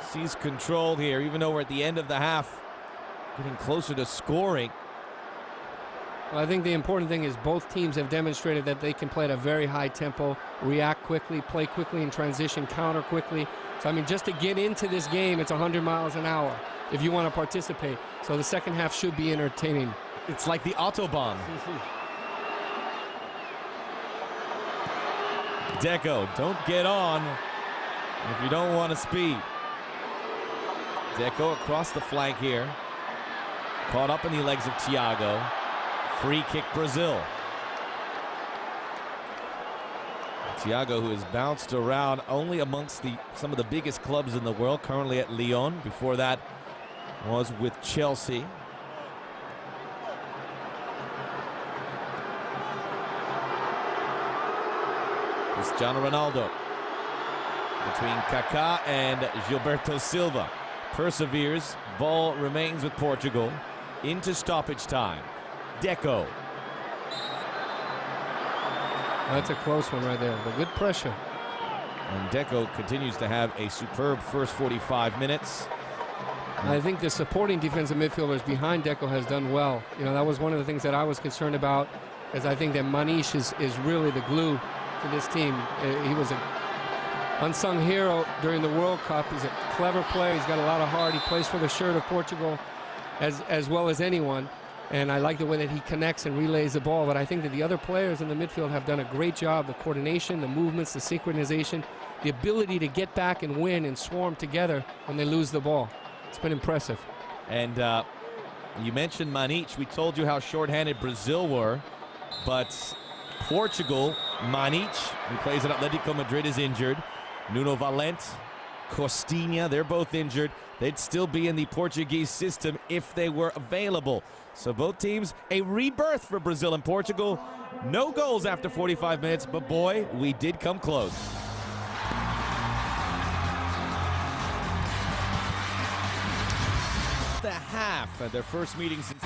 seize control here, even though we're at the end of the half, getting closer to scoring. Well, I think the important thing is both teams have demonstrated that they can play at a very high tempo, react quickly, play quickly in transition, counter quickly. So, I mean, just to get into this game, it's 100 miles an hour if you want to participate. So the second half should be entertaining. It's like the Autobahn. Deco, don't get on if you don't want to speed. Deco across the flank here. Caught up in the legs of Thiago. Free kick Brazil. Thiago, who has bounced around only amongst some of the biggest clubs in the world, currently at Lyon. Before that was with Chelsea. Cristiano Ronaldo between Kaká and Gilberto Silva. Perseveres. Ball remains with Portugal into stoppage time. Deco. That's a close one right there, but good pressure. And Deco continues to have a superb first 45 minutes. I think the supporting defensive midfielders behind Deco has done well. You know, that was one of the things that I was concerned about, as I think that Maniche is really the glue to this team. He was an unsung hero during the World Cup. He's a clever player. He's got a lot of heart. He plays for the shirt of Portugal as well as anyone. And I like the way that he connects and relays the ball. But I think that the other players in the midfield have done a great job. The coordination, the movements, the synchronization, the ability to get back and win and swarm together when they lose the ball. It's been impressive. And you mentioned Maniche. We told you how shorthanded Brazil were. But Portugal, Maniche, who plays at Atletico Madrid, is injured. Nuno Valente, Costinha, they're both injured. They'd still be in the Portuguese system if they were available. So both teams, a rebirth for Brazil and Portugal. No goals after 45 minutes, but boy, we did come close. The half of their first meeting since...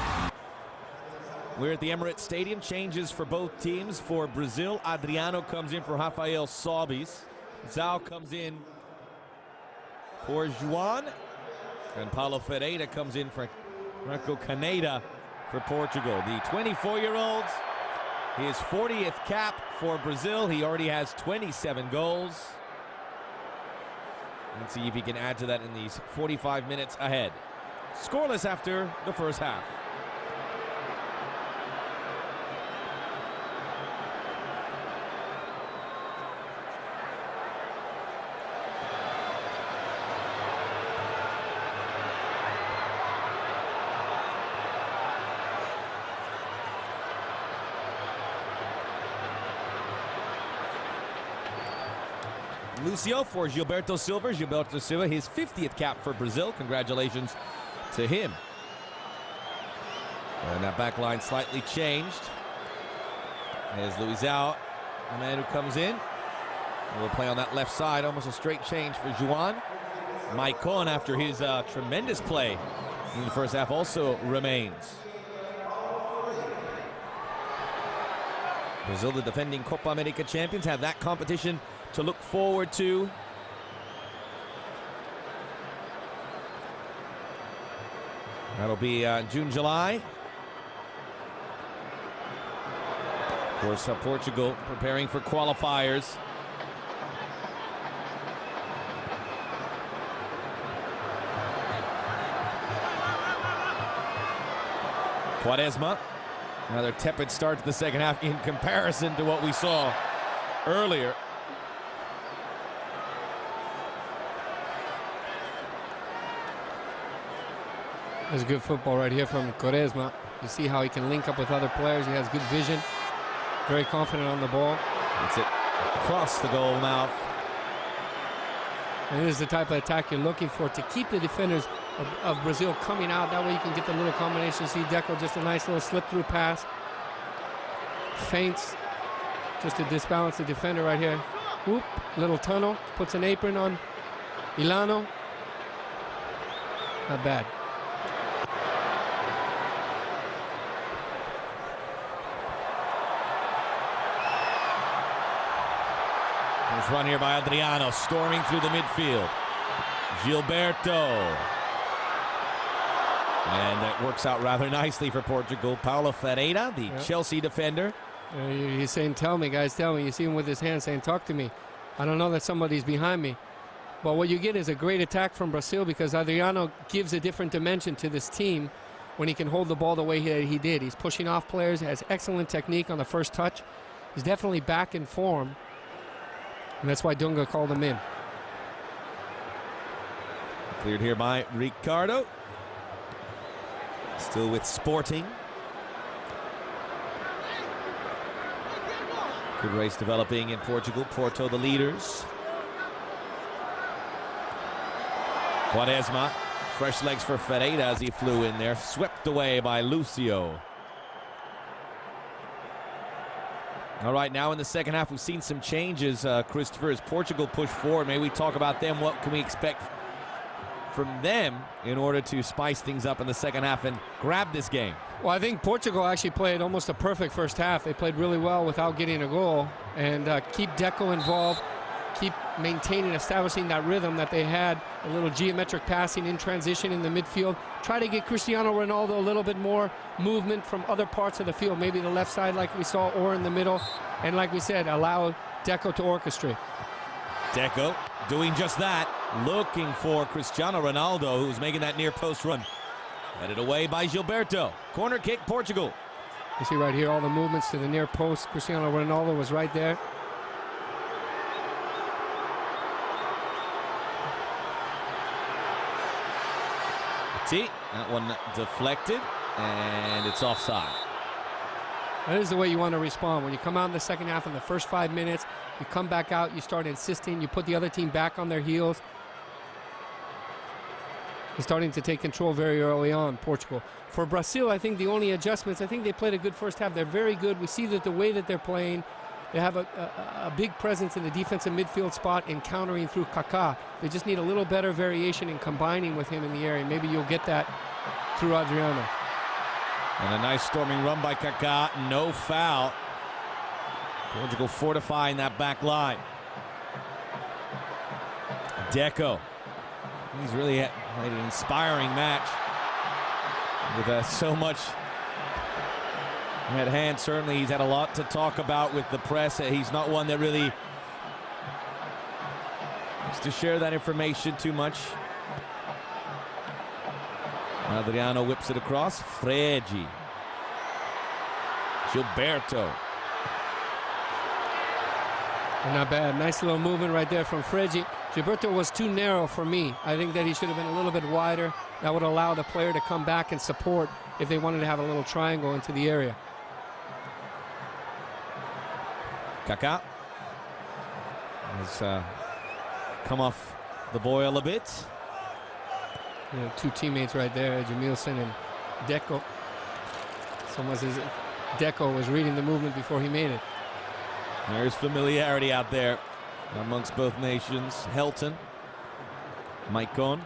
We're at the Emirates Stadium. Changes for both teams. For Brazil, Adriano comes in for Rafael Sobis. Zhao comes in for Juan. And Paulo Ferreira comes in for Franco Caneda for Portugal. The 24-year-old, his 40th cap for Brazil. He already has 27 goals. Let's see if he can add to that in these 45 minutes ahead. Scoreless after the first half. Lucio for Gilberto Silva. Gilberto Silva, his 50th cap for Brazil. Congratulations to him. And that back line slightly changed. There's Luizão, the man who comes in. Will play on that left side. Almost a straight change for Juan. Maicon, after his tremendous play in the first half, also remains. Brazil, the defending Copa America champions, have that competition to look forward to. That'll be June, July. Of course, Portugal preparing for qualifiers. Quaresma, another tepid start to the second half in comparison to what we saw earlier. There's good football right here from Quaresma. You see how he can link up with other players. He has good vision. Very confident on the ball. That's it. Across the goal mouth. And this is the type of attack you're looking for to keep the defenders of Brazil coming out. That way you can get the little combination. See Deco, just a nice little slip-through pass. Feints just to disbalance the defender right here. Whoop, little tunnel, puts an apron on Ilano. Not bad. Nice run here by Adriano, storming through the midfield. Gilberto. And that works out rather nicely for Portugal. Paulo Ferreira, the Chelsea defender. He's saying, tell me, guys, tell me. You see him with his hand saying, talk to me. I don't know that somebody's behind me. But what you get is a great attack from Brazil, because Adriano gives a different dimension to this team when he can hold the ball the way he did. He's pushing off players, has excellent technique on the first touch. He's definitely back in form. And that's why Dunga called him in. Cleared here by Ricardo. Still with Sporting. Good race developing in Portugal. Porto the leaders. Quaresma, fresh legs for Ferreira as he flew in there. Swept away by Lucio. All right, now in the second half, we've seen some changes, Christopher, as Portugal push forward. Maybe we talk about them. What can we expect from them in order to spice things up in the second half and grab this game? Well, I think Portugal actually played almost a perfect first half. They played really well without getting a goal, and keep Deco involved, keep maintaining, establishing that rhythm that they had, a little geometric passing in transition in the midfield. Try to get Cristiano Ronaldo a little bit more movement from other parts of the field, maybe the left side like we saw, or in the middle. And like we said, allow Deco to orchestrate. Deco doing just that, looking for Cristiano Ronaldo, who's making that near post run. Headed away by Gilberto. Corner kick, Portugal. You see right here all the movements to the near post. Cristiano Ronaldo was right there. That one deflected, and it's offside. That is the way you want to respond. When you come out in the second half in the first 5 minutes, you come back out, you start insisting, you put the other team back on their heels. They're starting to take control very early on, Portugal. For Brazil, I think the only adjustments, I think they played a good first half. They're very good. We see that the way that they're playing, they have a big presence in the defensive midfield spot and countering through Kaká. They just need a little better variation in combining with him in the area. Maybe you'll get that through Adriano. And a nice storming run by Kaká. No foul. Portugal fortifying that back line. Deco. He's really had an inspiring match with so much at hand. Certainly he's had a lot to talk about with the press. He's not one that really likes to share that information too much. Adriano whips it across. Fregi. Gilberto. Not bad. Nice little movement right there from Fregi. Gilberto was too narrow for me. I think that he should have been a little bit wider. That would allow the player to come back and support if they wanted to have a little triangle into the area. Kaká has come off the boil a bit. You know, two teammates right there, Jamilson and Deco. It's almost as if Deco was reading the movement before he made it. There's familiarity out there amongst both nations. Helton, Maicon,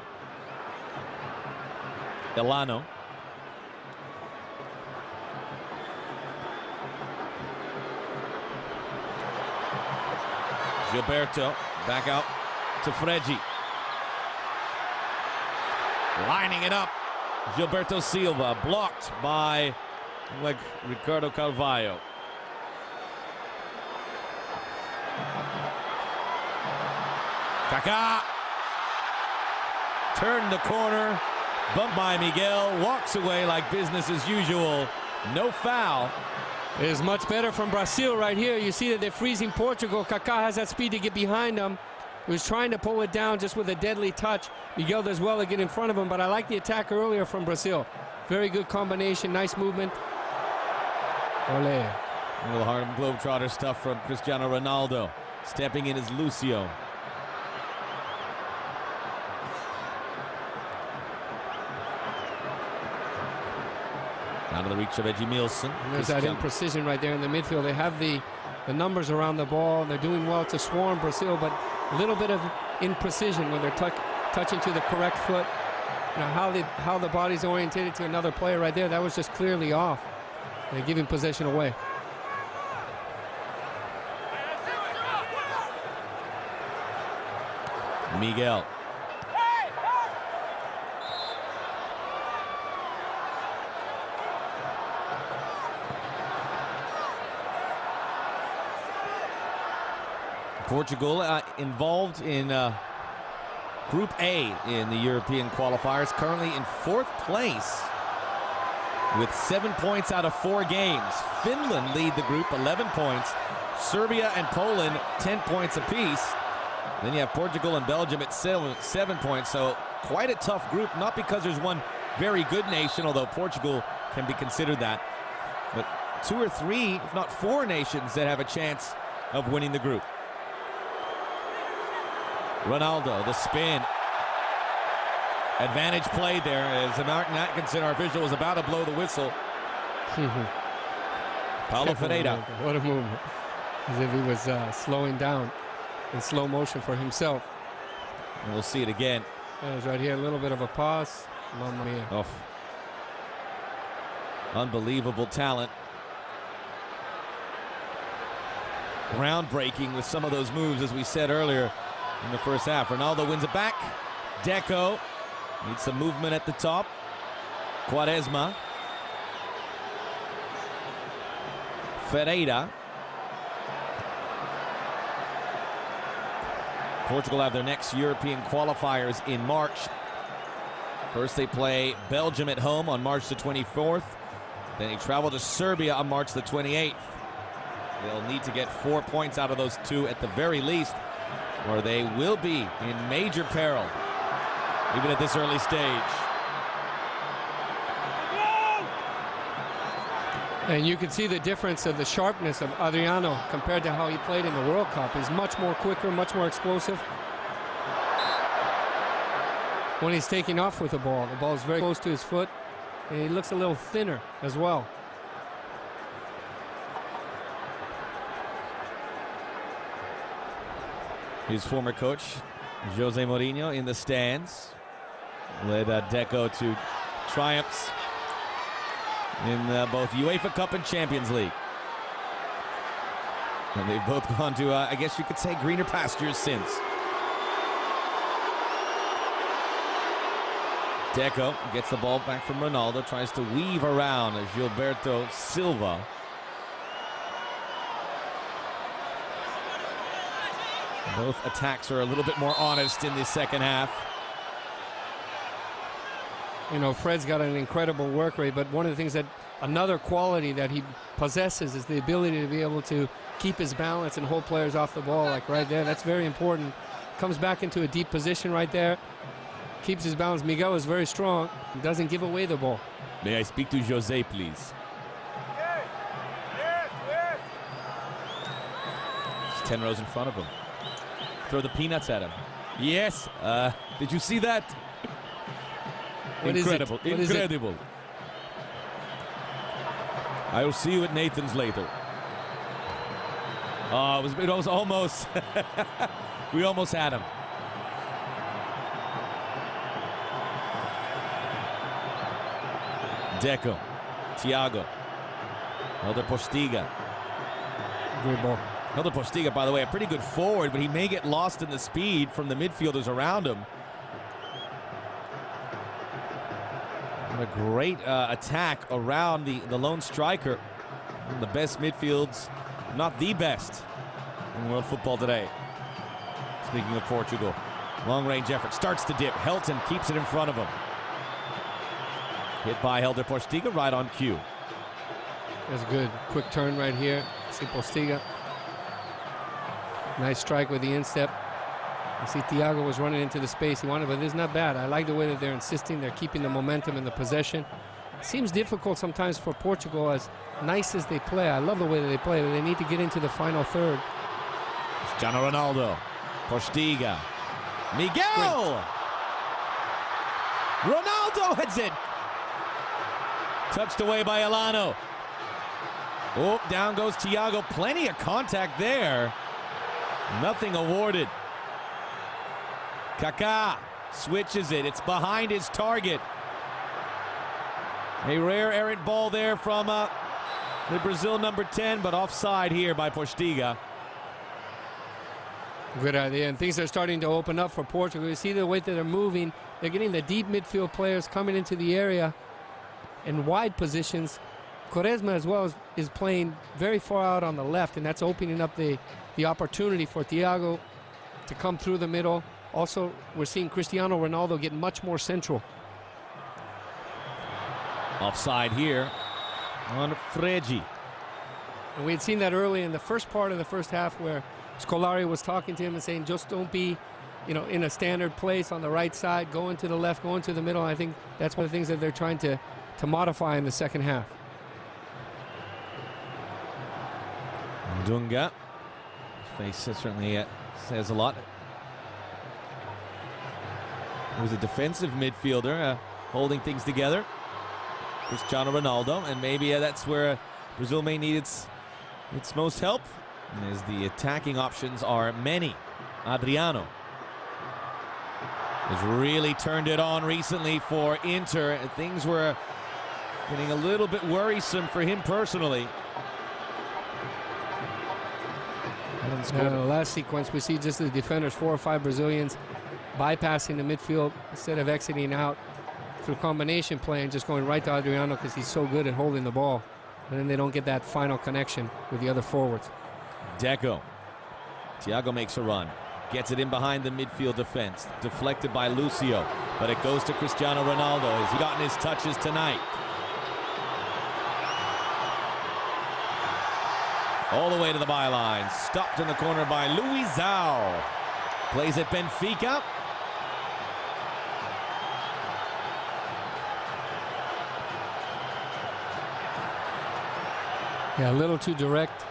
Elano. Gilberto back out to Fregi. Lining it up. Gilberto Silva blocked by Ricardo Carvalho. Kaká turned the corner, bumped by Miguel, walks away like business as usual. No foul. It is much better from Brazil right here. You see that they're freezing Portugal. Kaká has that speed to get behind them. He was trying to pull it down just with a deadly touch. Miguel does well to get in front of him, but I like the attack earlier from Brazil. Very good combination, nice movement. Ole. A little Harlem Globetrotter stuff from Cristiano Ronaldo. Stepping in is Lucio. Out of the reach of Edgemilson. And there's that imprecision right there in the midfield. They have the numbers around the ball. They're doing well to swarm Brazil, but a little bit of imprecision when they're touching to the correct foot. You know, how the body's orientated to another player right there, that was just clearly off. They're giving possession away. Miguel. Portugal involved in Group A in the European qualifiers, currently in 4th place with 7 points out of 4 games. Finland lead the group, 11 points. Serbia and Poland, 10 points apiece. Then you have Portugal and Belgium at 7 points, so quite a tough group, not because there's one very good nation, although Portugal can be considered that, but 2 or 3, if not 4 nations that have a chance of winning the group. Ronaldo, the spin. Advantage play there as Martin Atkinson, our official, was about to blow the whistle. Paulo Ferreira. What a movement. As if he was slowing down in slow motion for himself. And we'll see it again. There's right here a little bit of a pause. Mamma mia. Oh. Unbelievable talent. Groundbreaking with some of those moves, as we said earlier in the first half. Ronaldo wins it back. Deco needs some movement at the top. Quaresma. Ferreira. Portugal have their next European qualifiers in March. First they play Belgium at home on March the 24th. Then they travel to Serbia on March the 28th. They'll need to get 4 points out of those 2 at the very least, or they will be in major peril, even at this early stage. And you can see the difference of the sharpness of Adriano compared to how he played in the World Cup. He's much more quicker, much more explosive. When he's taking off with the ball is very close to his foot, and he looks a little thinner as well. His former coach, Jose Mourinho, in the stands, led Deco to triumphs in both UEFA Cup and Champions League. And they've both gone to, I guess you could say, greener pastures since. Deco gets the ball back from Ronaldo, tries to weave around Gilberto Silva. Both attacks are a little bit more honest in the second half. You know, Fred's got an incredible work rate, but one of the things that, another quality that he possesses is the ability to be able to keep his balance and hold players off the ball, like right there. That's very important. Comes back into a deep position right there. Keeps his balance. Miguel is very strong. Doesn't give away the ball. May I speak to Jose, please? There's 10 rows in front of him. Throw the peanuts at him. Yes. Did you see that? What Incredible. Is it? Incredible. I will see you at Nathan's later. It was almost. We almost had him. Deco. Thiago. Helder Postiga. Great ball. Helder Postiga, by the way, a pretty good forward, but he may get lost in the speed from the midfielders around him. And a great attack around the lone striker. One of the best midfields, not the best, in world football today. Speaking of Portugal, long-range effort, starts to dip. Helton keeps it in front of him. Hit by Helder Postiga, right on cue. That's good. Quick turn right here. See Postiga. Nice strike with the instep. You see Thiago was running into the space he wanted, but it's not bad. I like the way that they're insisting. They're keeping the momentum and the possession. Seems difficult sometimes for Portugal, as nice as they play. I love the way that they play, but they need to get into the final third. Cristiano Ronaldo. Postiga. Miguel! Great. Ronaldo heads it! Touched away by Elano. Oh, down goes Thiago. Plenty of contact there. Nothing awarded. Kaká switches it. It's behind his target. A rare errant ball there from the Brazil number 10, but offside here by Postiga. Good idea, and things are starting to open up for Portugal. You see the way that they're moving. They're getting the deep midfield players coming into the area in wide positions. Quaresma as well is playing very far out on the left, and that's opening up the opportunity for Thiago to come through the middle. Also, we're seeing Cristiano Ronaldo get much more central. Offside here on Fregi. And we had seen that early in the first part of the first half where Scolari was talking to him and saying, just don't be, in a standard place on the right side, go into the left, go into the middle. I think that's one of the things that they're trying to modify in the second half. Dunga. His face certainly says a lot. He was a defensive midfielder, holding things together. Cristiano Ronaldo, and maybe that's where Brazil may need its most help, as the attacking options are many. Adriano has really turned it on recently for Inter. Things were getting a little bit worrisome for him personally. In the last sequence, we see just the defenders, 4 or 5 Brazilians, bypassing the midfield instead of exiting out through combination play and just going right to Adriano because he's so good at holding the ball. And then they don't get that final connection with the other forwards. Deco. Thiago makes a run. Gets it in behind the midfield defense. Deflected by Lucio. But it goes to Cristiano Ronaldo. Has he gotten his touches tonight? All the way to the byline. Stopped in the corner by Luizão. Plays at Benfica. Yeah, a little too direct.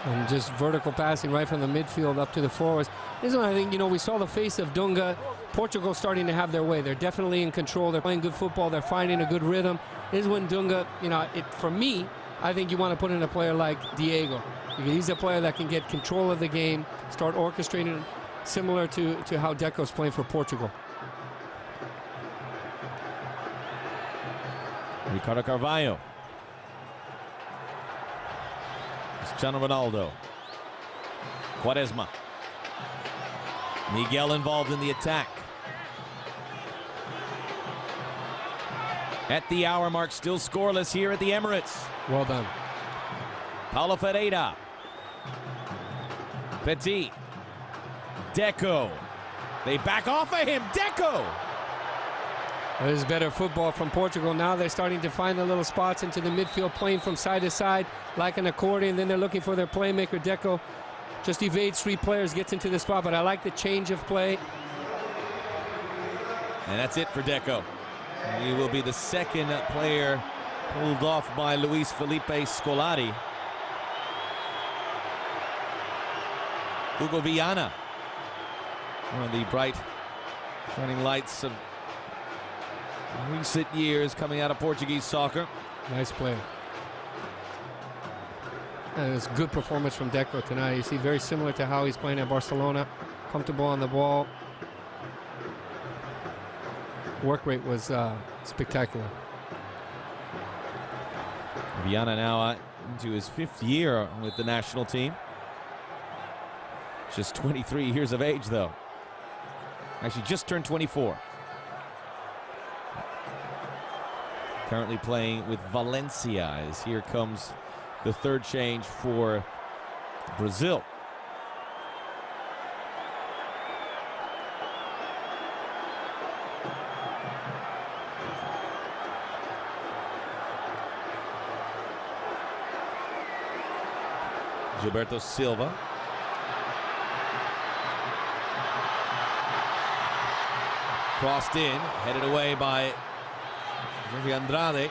And just vertical passing right from the midfield up to the forwards. This is one I think, we saw the face of Dunga. Portugal starting to have their way. They're definitely in control. They're playing good football. They're finding a good rhythm. This is when Dunga, for me, I think you want to put in a player like Diego. Because he's a player that can get control of the game, start orchestrating, similar to how Deco's playing for Portugal. Ricardo Carvalho. Cristiano Ronaldo. Quaresma. Miguel involved in the attack. At the hour mark, still scoreless here at the Emirates. Well done. Paulo Ferreira. Petit. Deco. They back off of him. Deco. There's better football from Portugal. Now they're starting to find the little spots into the midfield, playing from side to side like an accordion. Then they're looking for their playmaker. Deco just evades 3 players, gets into the spot, but I like the change of play. And that's it for Deco. He will be the second player pulled off by Luis Felipe Scolari. Hugo Viana, one of the bright shining lights of recent years coming out of Portuguese soccer. Nice play. And it's a good performance from Deco tonight. You see, very similar to how he's playing at Barcelona. Comfortable on the ball. Work rate was spectacular. Viana now into his 5th year with the national team. Just 23 years of age, though. Actually, just turned 24. Currently playing with Valencia, as here comes the 3rd change for Brazil. Gilberto Silva. Crossed in, headed away by Jorge Andrade.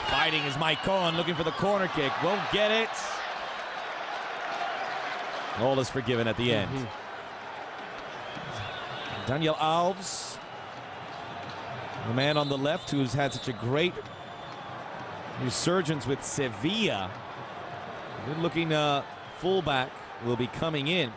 Fighting is Mike Cohen, looking for the corner kick. Won't get it. All is forgiven at the end. Daniel Alves, the man on the left who's had such a great resurgence with Sevilla. Good-looking fullback will be coming in.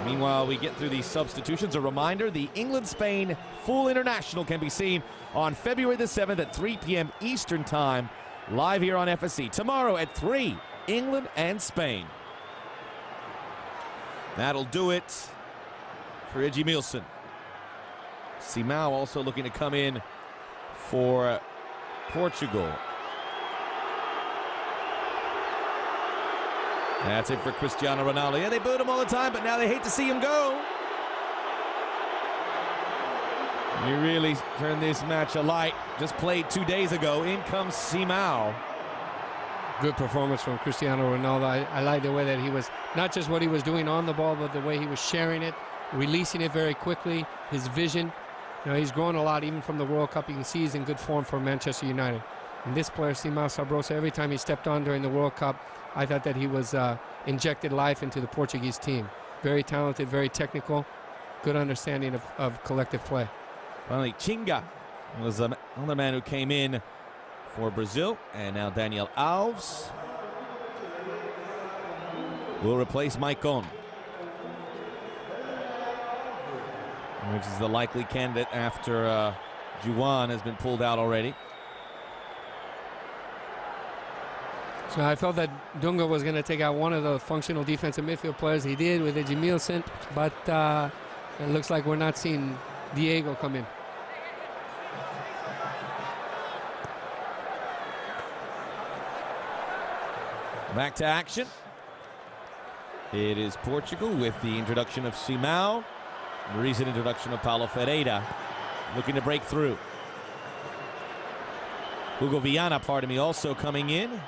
Meanwhile, we get through these substitutions. A reminder, the England-Spain full international can be seen on February the 7th at 3 p.m. Eastern Time, live here on FSC. Tomorrow at 3, England and Spain. That'll do it for Edmilson. Simão also looking to come in for Portugal. That's it for Cristiano Ronaldo. Yeah, they booed him all the time, but now they hate to see him go. You really turned this match alight. Just played 2 days ago. In comes Simão. Good performance from Cristiano Ronaldo. I like the way that he was, not just what he was doing on the ball, but the way he was sharing it, releasing it very quickly, his vision. You know, he's grown a lot even from the World Cup. You can see he's in good form for Manchester United. And this player, Simão Sabrosa, every time he stepped on during the World Cup, I thought that he was injected life into the Portuguese team. Very talented, very technical, good understanding of collective play. Finally, Chinga was another man who came in for Brazil, and now Daniel Alves will replace Maicon, which is the likely candidate after Juan has been pulled out already. So I felt that Dunga was going to take out one of the functional defensive midfield players. He did with Edmilson, but it looks like we're not seeing Diego come in. Back to action. It is Portugal with the introduction of Simão. The recent introduction of Paulo Ferreira, looking to break through. Hugo Viana, pardon me, also coming in.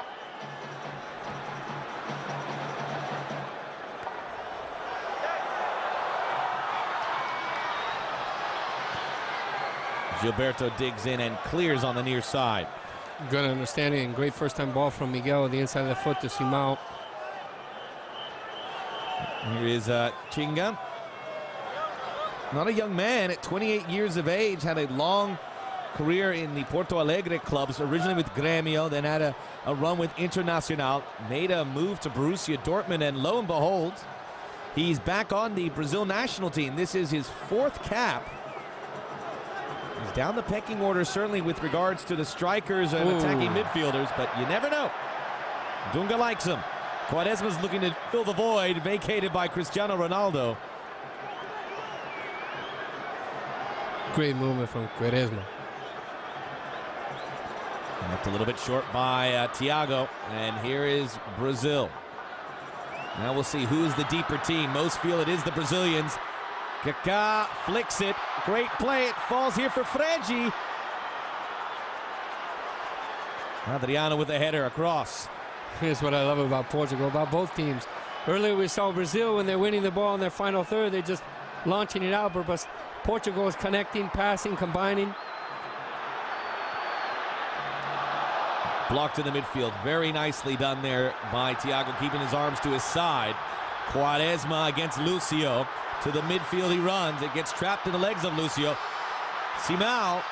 Gilberto digs in and clears on the near side. Good understanding and great first-time ball from Miguel with the inside of the foot to Simão. Here is Chinga. Not a young man at 28 years of age, had a long career in the Porto Alegre clubs, originally with Grêmio, then had a run with Internacional, made a move to Borussia Dortmund, and lo and behold, he's back on the Brazil national team. This is his 4th cap. He's down the pecking order, certainly with regards to the strikers and attacking midfielders, but you never know. Dunga likes him. Quaresma's looking to fill the void vacated by Cristiano Ronaldo. Great movement from Quaresma. Left a little bit short by Thiago, and here is Brazil. Now we'll see who's the deeper team. Most feel it is the Brazilians. Kaká flicks it. Great play. It falls here for Fregi. Adriano with a header across. Here's what I love about Portugal, about both teams. Earlier we saw Brazil, when they're winning the ball in their final third, they're just launching it out, but Portugal is connecting, passing, combining. Blocked in the midfield. Very nicely done there by Thiago, keeping his arms to his side. Quaresma against Lucio. To the midfield he runs. It gets trapped in the legs of Lucio. Simão.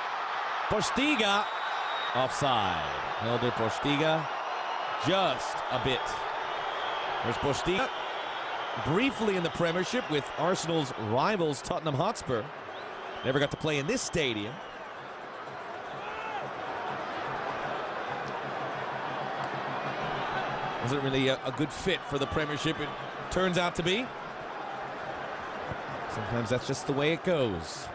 Postiga. Offside. Helder Postiga. Just a bit. There's Postiga. Briefly in the Premiership with Arsenal's rivals Tottenham Hotspur. Never got to play in this stadium. Wasn't really a good fit for the Premiership, it turns out to be. Sometimes that's just the way it goes.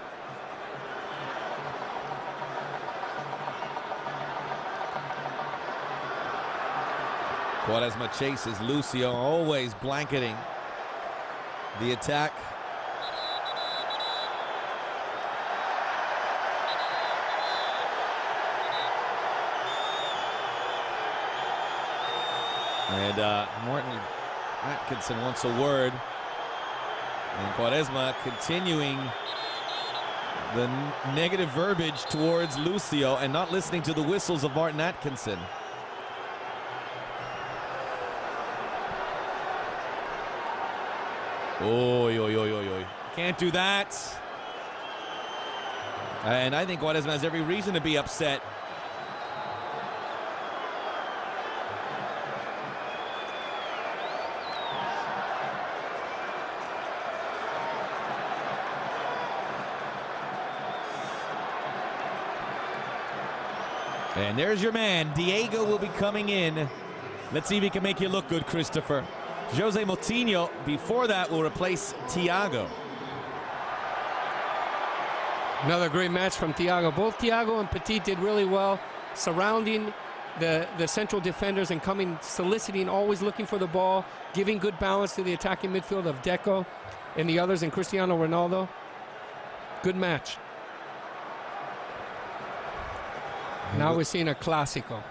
Quaresma chases Lucio, always blanketing the attack. And Martin Atkinson wants a word. And Quaresma continuing the negative verbiage towards Lucio and not listening to the whistles of Martin Atkinson. Oy, oy, oy, oy, oy. Can't do that. And I think Quaresma has every reason to be upset. And there's your man. Diego will be coming in. Let's see if he can make you look good, Christopher. Jose Moutinho, before that, will replace Thiago. Another great match from Thiago. Both Thiago and Petit did really well, surrounding the central defenders and coming, soliciting, always looking for the ball, giving good balance to the attacking midfield of Deco and the others, and Cristiano Ronaldo. Good match. Now we're seeing a Clásico.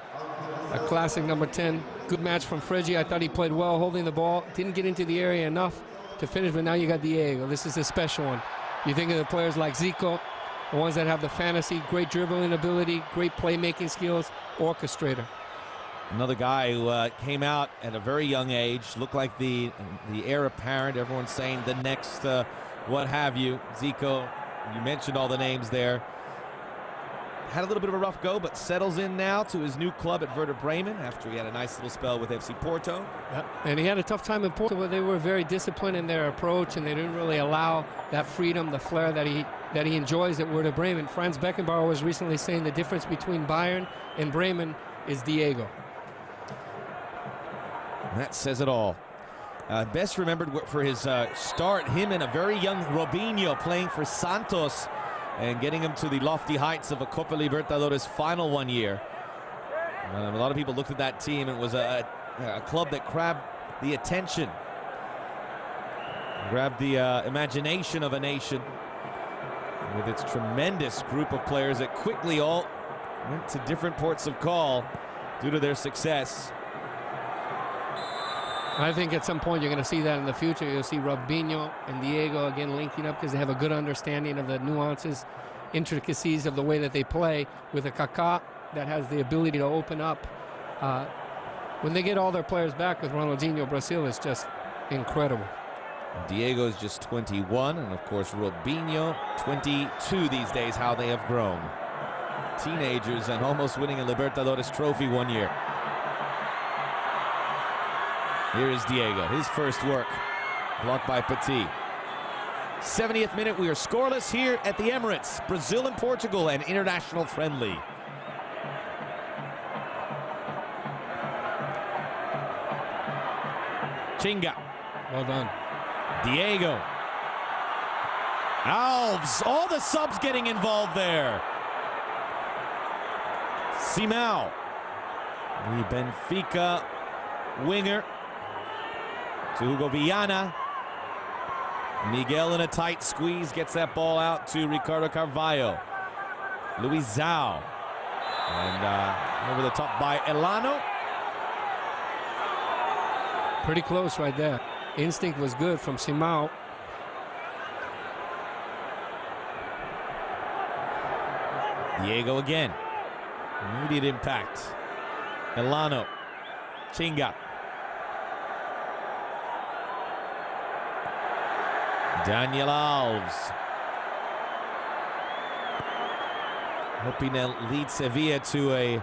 A classic number 10. Good match from Fregi. I thought he played well holding the ball. Didn't get into the area enough to finish, but now you got Diego. This is a special one. You think of the players like Zico, the ones that have the fantasy, great dribbling ability, great playmaking skills, orchestrator. Another guy who came out at a very young age, looked like the heir apparent. Everyone's saying the next what have you. Zico, you mentioned all the names there. Had a little bit of a rough go, but settles in now to his new club at Werder Bremen after he had a nice little spell with FC Porto. Yep. And he had a tough time in Porto, where they were very disciplined in their approach, and they didn't really allow that freedom, the flair that he enjoys at Werder Bremen. Franz Beckenbauer was recently saying the difference between Bayern and Bremen is Diego. That says it all. Best remembered for his start, him and a very young Robinho playing for Santos and getting him to the lofty heights of a Copa Libertadores final one year. A lot of people looked at that team. It was a club that grabbed the attention, grabbed the imagination of a nation with its tremendous group of players that quickly all went to different ports of call due to their success. I think at some point you're going to see that in the future. You'll see Robinho and Diego again linking up because they have a good understanding of the nuances, intricacies of the way that they play, with a Kaká that has the ability to open up. When they get all their players back with Ronaldinho, Brazil is just incredible. Diego is just 21, and of course Robinho 22 these days. How they have grown. Teenagers and almost winning a Libertadores trophy one year. Here is Diego, his first work, blocked by Petit. 70th minute, we are scoreless here at the Emirates. Brazil and Portugal, an international friendly. Chinga. Well done. Diego. Alves, all the subs getting involved there. Simão, the Benfica winger. To Hugo Viana. Miguel in a tight squeeze, gets that ball out to Ricardo Carvalho. Luizão. And over the top by Elano. Pretty close right there. Instinct was good from Simão. Diego again. Immediate impact. Elano. Chinga. Daniel Alves. Hoping to lead Sevilla to a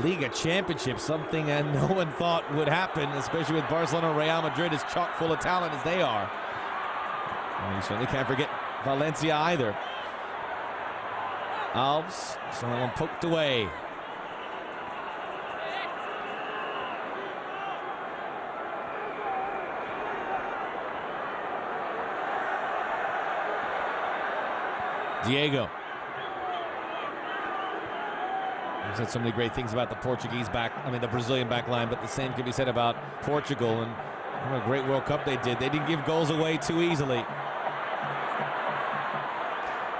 Liga championship, something that no one thought would happen, especially with Barcelona and Real Madrid as chock full of talent as they are. And you certainly can't forget Valencia either. Alves, someone poked away. Diego. We've said so many great things about the the Brazilian back line, but the same can be said about Portugal, and what a great World Cup they did. They didn't give goals away too easily.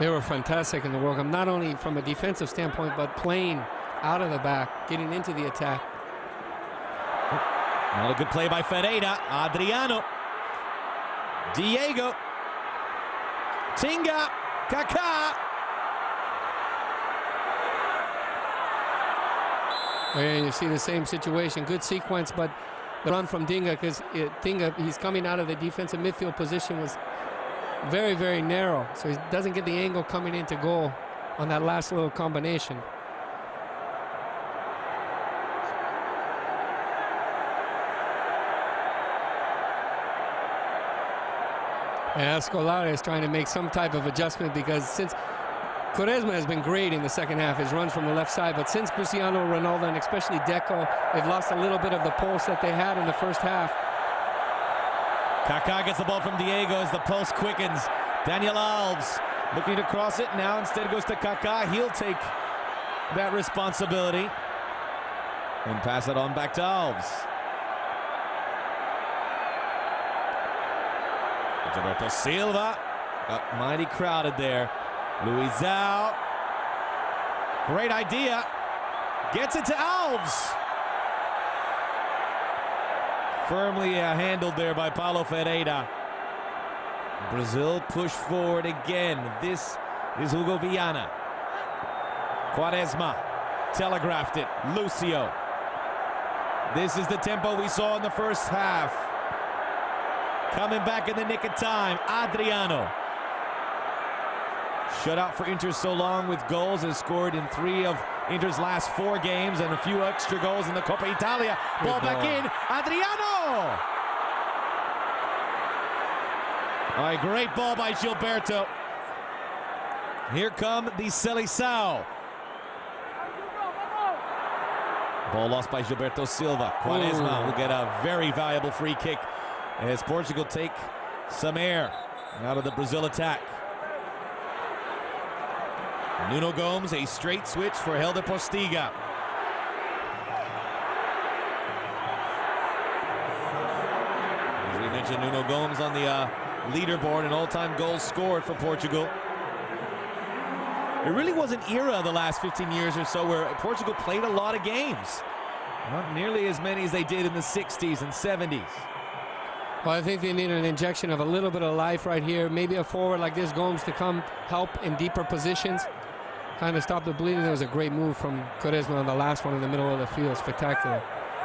They were fantastic in the World Cup, not only from a defensive standpoint, but playing out of the back, getting into the attack. Not a good play by Ferreira. Adriano. Diego. Chinga. Kaká. And you see the same situation. Good sequence, but the run from Dinga, because Dinga, he's coming out of the defensive midfield position, was very, very narrow. So he doesn't get the angle coming into goal on that last little combination. And Escolar is trying to make some type of adjustment, because since Quaresma has been great in the second half, his runs from the left side, but since Cristiano Ronaldo and especially Deco, they've lost a little bit of the pulse that they had in the first half. Kaká gets the ball from Diego as the pulse quickens. Daniel Alves looking to cross it now, instead goes to Kaká. He'll take that responsibility and pass it on back to Alves. Gilberto Silva got mighty crowded there. Luizão, great idea, gets it to Alves. Firmly handled there by Paulo Ferreira. Brazil push forward again. This is Hugo Viana. Quaresma telegraphed it. Lucio. This is the tempo we saw in the first half. Coming back in the nick of time, Adriano. Shut out for Inter so long with goals, has scored in 3 of Inter's last 4 games and a few extra goals in the Coppa Italia. Ball back in, Adriano! All right, great ball by Gilberto. Here come the Seleção. Ball lost by Gilberto Silva. Quaresma will get a very valuable free kick as Portugal take some air out of the Brazil attack. Nuno Gomes, a straight switch for Helder Postiga. As we mentioned, Nuno Gomes on the leaderboard and all-time goals scored for Portugal. It really was an era the last 15 years or so where Portugal played a lot of games. Not nearly as many as they did in the 60s and 70s. Well, I think they need an injection of a little bit of life right here. Maybe a forward like this, Gomes, to come help in deeper positions. Kind of stop the bleeding. There was a great move from Quaresma on the last one in the middle of the field. Spectacular.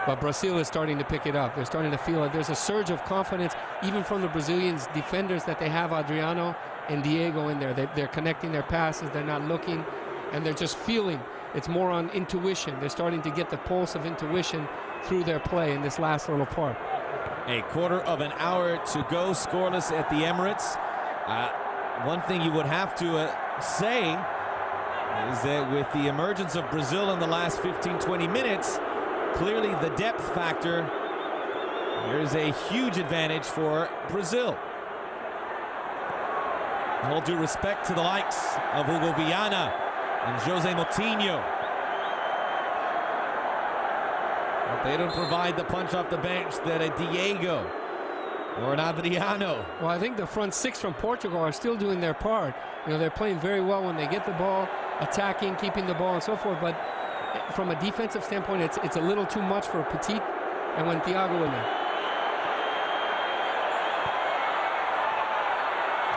But Brazil is starting to pick it up. They're starting to feel like there's a surge of confidence, even from the Brazilians defenders, that they have Adriano and Diego in there. They're connecting their passes. They're not looking, and they're just feeling. It's more on intuition. They're starting to get the pulse of intuition through their play in this last little part. A quarter of an hour to go, scoreless at the Emirates. One thing you would have to say is that with the emergence of Brazil in the last 15-20 minutes, clearly the depth factor, there's a huge advantage for Brazil. All due respect to the likes of Hugo Viana and Jose Moutinho. But they don't provide the punch off the bench that a Diego or an Adriano. Well, I think the front 6 from Portugal are still doing their part. You know, they're playing very well when they get the ball, attacking, keeping the ball, and so forth. But from a defensive standpoint, it's a little too much for Petit and when Thiago in there.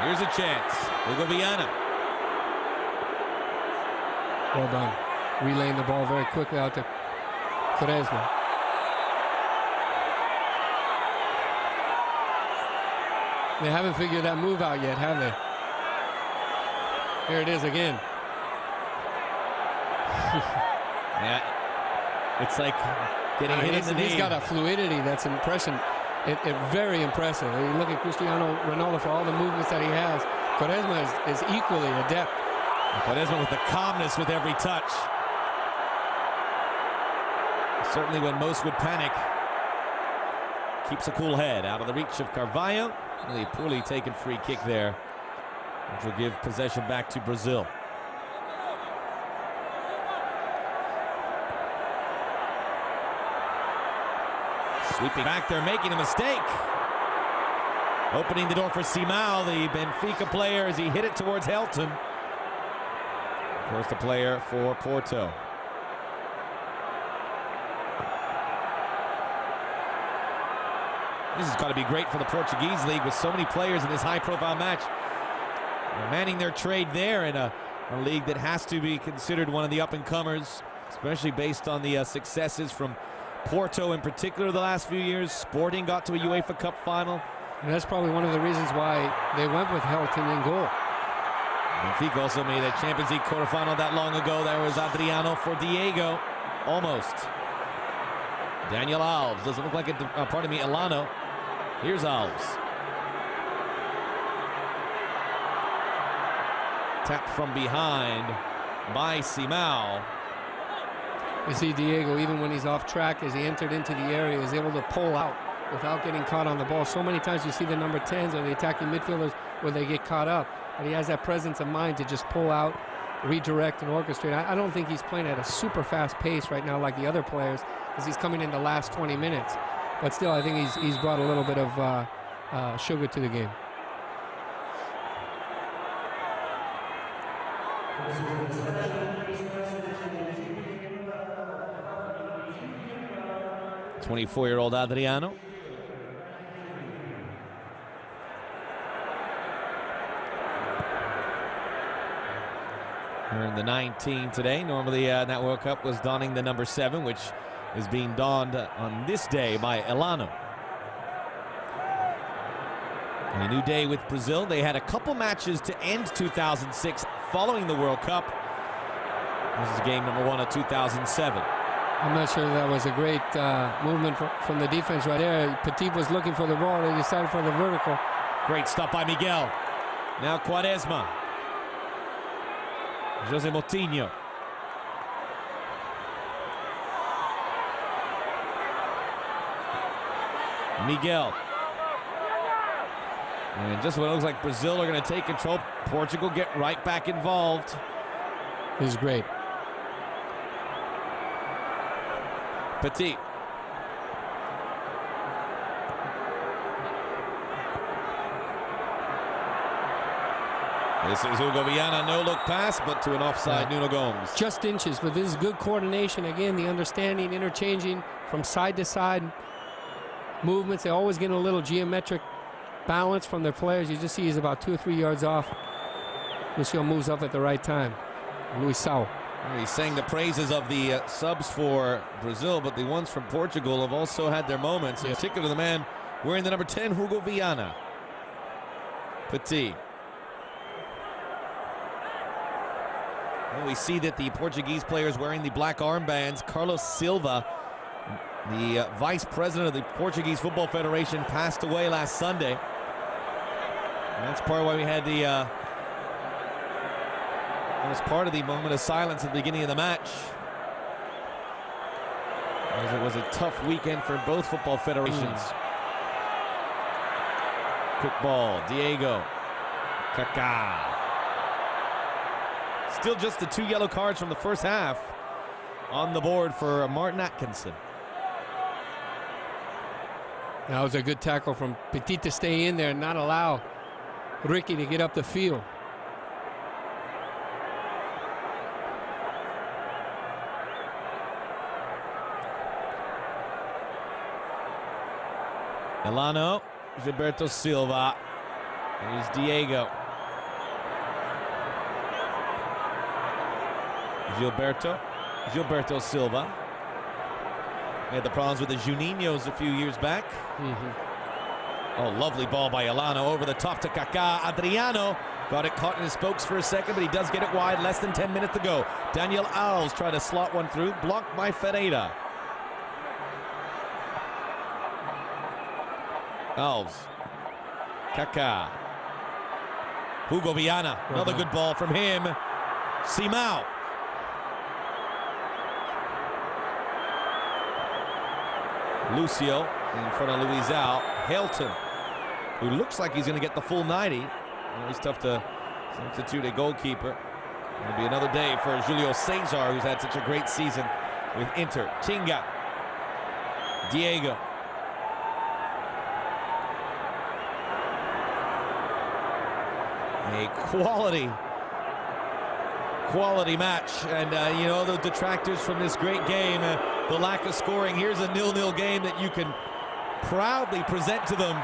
Here's a chance. Hugo Viana. Well done. Relaying the ball very quickly out to Quaresma. They haven't figured that move out yet, have they? Here it is again. Yeah, it's like getting hit in the knee. He's got a fluidity that's very impressive. You look at Cristiano Ronaldo for all the movements that he has. Quaresma is equally adept. Quaresma with the calmness with every touch. Certainly when most would panic, keeps a cool head out of the reach of Carvalho. Really poorly taken free kick there, which will give possession back to Brazil. Sweeping back, they're making a mistake. Opening the door for Simão, the Benfica player, as he hit it towards Helton. Of course, the player for Porto. This has got to be great for the Portuguese league with so many players in this high-profile match. They're manning their trade there in a league that has to be considered one of the up-and-comers, especially based on the successes from Porto in particular the last few years. Sporting got to a UEFA Cup final. And that's probably one of the reasons why they went with Helton in goal. Benfica also made a Champions League quarterfinal that long ago. There was Adriano for Diego. Almost. Daniel Alves. Doesn't look like it. Pardon me, Elano. Here's Alves. Tapped from behind by Simao. You see Diego, even when he's off track, as he entered into the area, is able to pull out without getting caught on the ball. So many times you see the number 10s or the attacking midfielders where they get caught up. But he has that presence of mind to just pull out, redirect, and orchestrate. I don't think he's playing at a super fast pace right now like the other players, because he's coming in the last 20 minutes. But still, I think he's brought a little bit of sugar to the game. '24-year-old Adriano. Wearing the 19 today. Normally that World Cup was donning the number 7, which is being donned on this day by Elano. A new day with Brazil. They had a couple matches to end 2006 following the World Cup. This is game number 1 of 2007. I'm not sure that was a great movement from the defense right there. Petit was looking for the ball. They decided for the vertical. Great stop by Miguel. Now Quaresma. Jose Moutinho. Miguel. And just when it looks like Brazil are going to take control, Portugal get right back involved. This is great. Petit. This is Hugo Viana, no look pass, but to an offside Nuno Gomes. Just inches, but this is good coordination. Again, the understanding, interchanging from side to side movements. They always get a little geometric balance from their players. You just see he's about 2 or 3 yards off. Lucio moves up at the right time. Luisao. He sang the praises of the subs for Brazil, but the ones from Portugal have also had their moments, in particular the man wearing the number 10, Hugo Viana. Petit. And we see that the Portuguese players wearing the black armbands. Carlos Silva, the vice president of the Portuguese Football Federation, passed away last Sunday. And that's part of why we had the that was part of the moment of silence at the beginning of the match, as it was a tough weekend for both football federations. Quick ball, Diego. Kaká. Still just the 2 yellow cards from the first half on the board for Martin Atkinson. That was a good tackle from Petit to stay in there and not allow Ricky to get up the field. Elano, Gilberto Silva. Here's Diego. Gilberto Silva. We had the problems with the Juninhos a few years back. Oh, lovely ball by Elano over the top to Kaká. Adriano got it caught in his spokes for a second, but he does get it wide. Less than 10 minutes to go. Daniel Alves tried to slot one through, blocked by Ferreira. Alves. Kaká. Hugo Viana. Another good ball from him. Simao. Lucio in front of Luisao. Helton, who looks like he's going to get the full 90. Always tough to substitute a goalkeeper. It'll be another day for Julio Cesar, who's had such a great season with Inter. Tinga. Diego. A quality match, and you know, the detractors from this great game, the lack of scoring. Here's a 0-0 game that you can proudly present to them.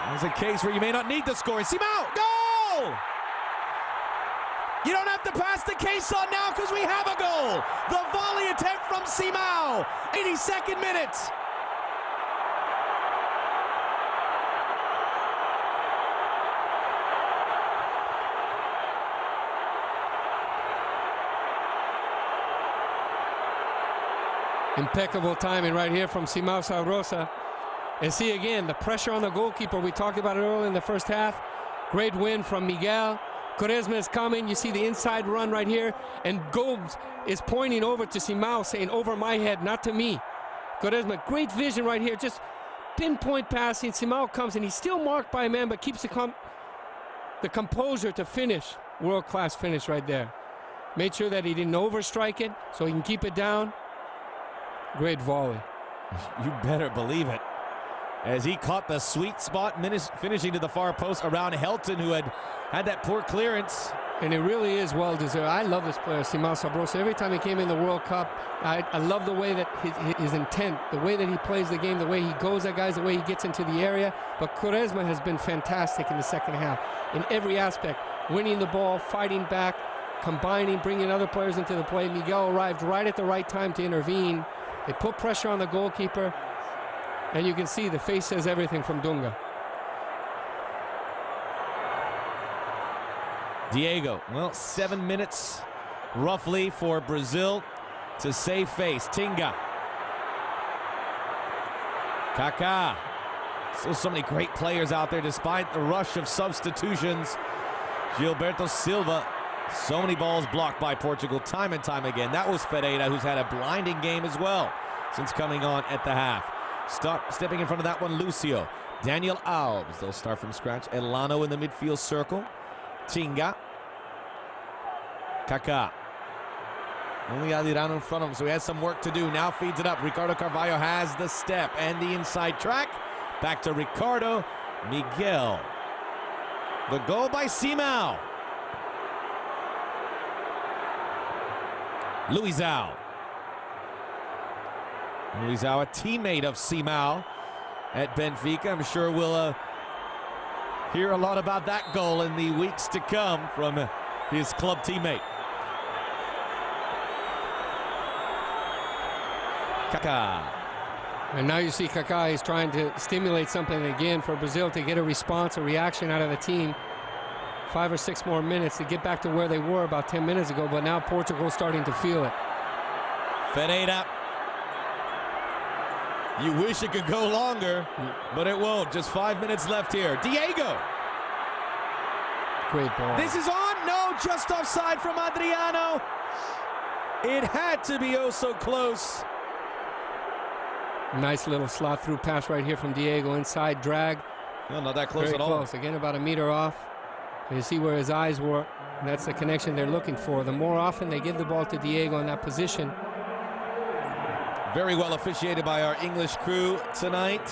There's a case where you may not need the score. Simao, goal! You don't have to pass the case on now because we have a goal. The volley attempt from Simão. 82nd minute. Impeccable timing right here from Simão Sabrosa. And see again, the pressure on the goalkeeper. We talked about it earlier in the first half. Great win from Miguel. Quaresma is coming. You see the inside run right here. And Gomes is pointing over to Simão, saying, over my head, not to me. Quaresma, great vision right here. Just pinpoint passing. Simão comes, and he's still marked by a man, but keeps the composure to finish. World-class finish right there. Made sure that he didn't overstrike it, so he can keep it down. Great volley. You better believe it. As he caught the sweet spot, finishing to the far post around Helton, who had that poor clearance. And it really is well-deserved. I love this player, Simão Sabrosa. Every time he came in the World Cup, I love the way that his intent, the way that he plays the game, the way he goes at guys, the way he gets into the area. But Quaresma has been fantastic in the second half in every aspect. Winning the ball, fighting back, combining, bringing other players into the play. Miguel arrived right at the right time to intervene. They put pressure on the goalkeeper. And you can see the face says everything from Dunga. Diego, well, 7 minutes roughly for Brazil to save face. Tinga. Kaká. Still so many great players out there despite the rush of substitutions. Gilberto Silva. So many balls blocked by Portugal time and time again. That was Ferreira, who's had a blinding game as well since coming on at the half. Stepping in front of that one, Lucio. Daniel Alves. They'll start from scratch. Elano in the midfield circle. Tinga. Kaká. Only Alirano in front of him, so he has some work to do. Now feeds it up. Ricardo Carvalho has the step and the inside track. Back to Ricardo. Miguel. The goal by Simão. Luizão. Luizão, a teammate of Simão at Benfica. I'm sure we'll hear a lot about that goal in the weeks to come from his club teammate. Kaká. And now you see Kaká is trying to stimulate something again for Brazil to get a response, a reaction out of the team. 5 or 6 more minutes to get back to where they were about 10 minutes ago, but now Portugal's starting to feel it. Ferreira. You wish it could go longer, but it won't. Just 5 minutes left here. Diego. Great ball. This is on. No, just offside from Adriano. It had to be oh so close. Nice little slot through pass right here from Diego. Inside drag. No, not that close Very at all. close. Again, about a meter off. You see where his eyes were. And that's the connection they're looking for. The more often they give the ball to Diego in that position. Very well officiated by our English crew tonight.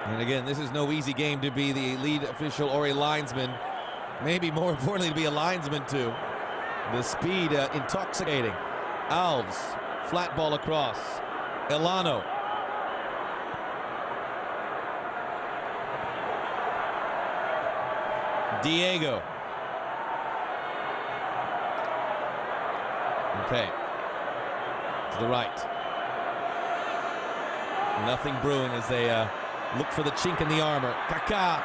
And again, this is no easy game to be the lead official or a linesman. Maybe more importantly, to be a linesman too. The speed intoxicating. Alves, flat ball across. Elano. Diego. Okay. To the right. Nothing brewing as they look for the chink in the armor. Kaká.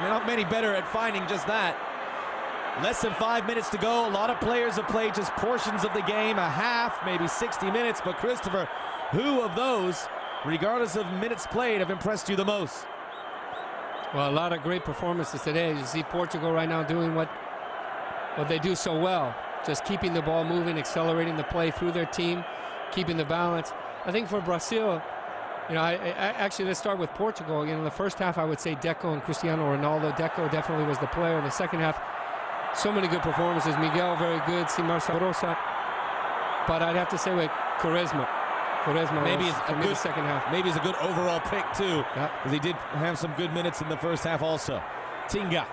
Not many better at finding just that. Less than 5 minutes to go. A lot of players have played just portions of the game, a half, maybe 60 minutes. But Christopher, who of those, regardless of minutes played, have impressed you the most? Well, a lot of great performances today. You see Portugal right now doing what they do so well. Just keeping the ball moving, accelerating the play through their team, keeping the balance. I think for Brazil, you know, actually, let's start with Portugal. You know, in the first half, I would say Deco and Cristiano Ronaldo. Deco definitely was the player. In the second half, so many good performances. Miguel, very good. Simão Sabrosa. But I'd have to say with Quaresma. Maybe it's a good second half. Maybe it's a good overall pick too, because he did have some good minutes in the first half also. Tinga.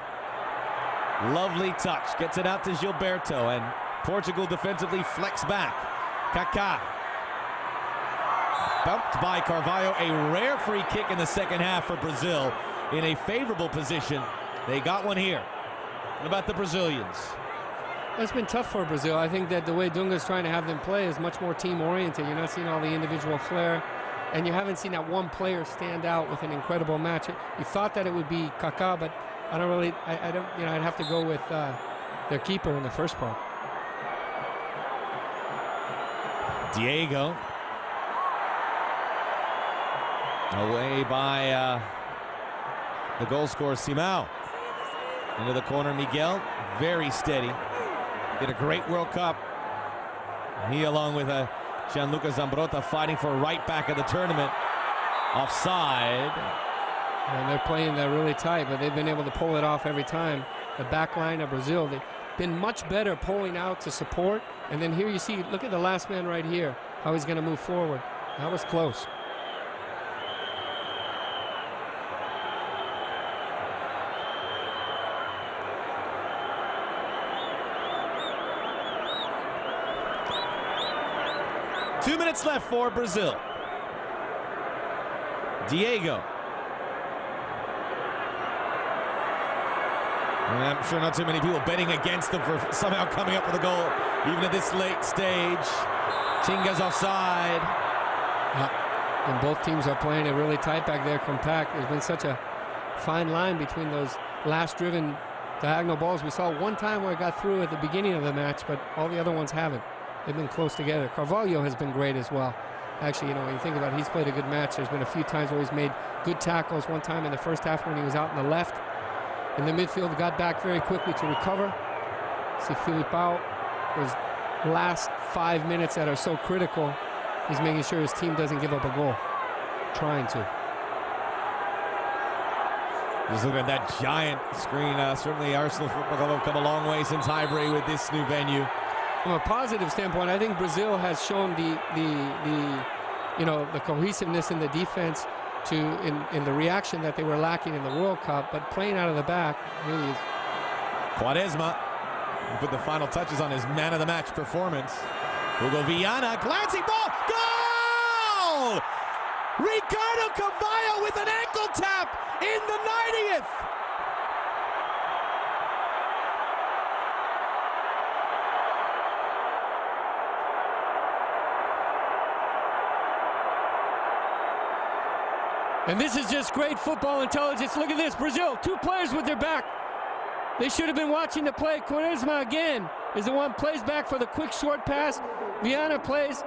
Lovely touch. Gets it out to Gilberto, and Portugal defensively flex back. Kaká. Bumped by Carvalho. A rare free kick in the second half for Brazil. in a favorable position. They got one here. What about the Brazilians? It's been tough for Brazil. I think that the way Dunga's trying to have them play is much more team-oriented. You're not seeing all the individual flair, and you haven't seen that one player stand out with an incredible match. You thought that it would be Kaká, but I don't really. I don't. You know, I'd have to go with their keeper in the first part. Diego. Away by the goal scorer, Simão. Into the corner, Miguel. Very steady. Did a great World Cup. He, along with Gianluca Zambrotta, fighting for right back of the tournament. Offside. And they're playing that really tight, but they've been able to pull it off every time. The back line of Brazil, they've been much better pulling out to support. And then here you see, look at the last man right here, how he's going to move forward. That was close. Two minutes left for Brazil. Diego. And I'm sure not too many people betting against them for somehow coming up with a goal, even at this late stage. Tinga's offside. And both teams are playing it really tight back there, compact. There's been such a fine line between those last driven diagonal balls. We saw one time where it got through at the beginning of the match, but all the other ones haven't. They've been close together. Carvalho has been great as well. Actually, you know, when you think about it, he's played a good match. There's been a few times where he's made good tackles. One time in the first half when he was out in the left. In the midfield, got back very quickly to recover. See Filipao, those last 5 minutes that are so critical, he's making sure his team doesn't give up a goal. Trying to. Just look at that giant screen. Certainly Arsenal Football Club have come a long way since Highbury with this new venue. From a positive standpoint, I think Brazil has shown the cohesiveness in the defense in the reaction that they were lacking in the World Cup, but playing out of the back really is. Quaresma put the final touches on his man of the match performance. Hugo Viana, glancing ball, goal! Ricardo Carvalho with an ankle tap in the 90th. And this is just great football intelligence. Look at this, Brazil, two players with their back. They should have been watching the play. Quaresma again is the one plays back for the quick short pass. Viana plays.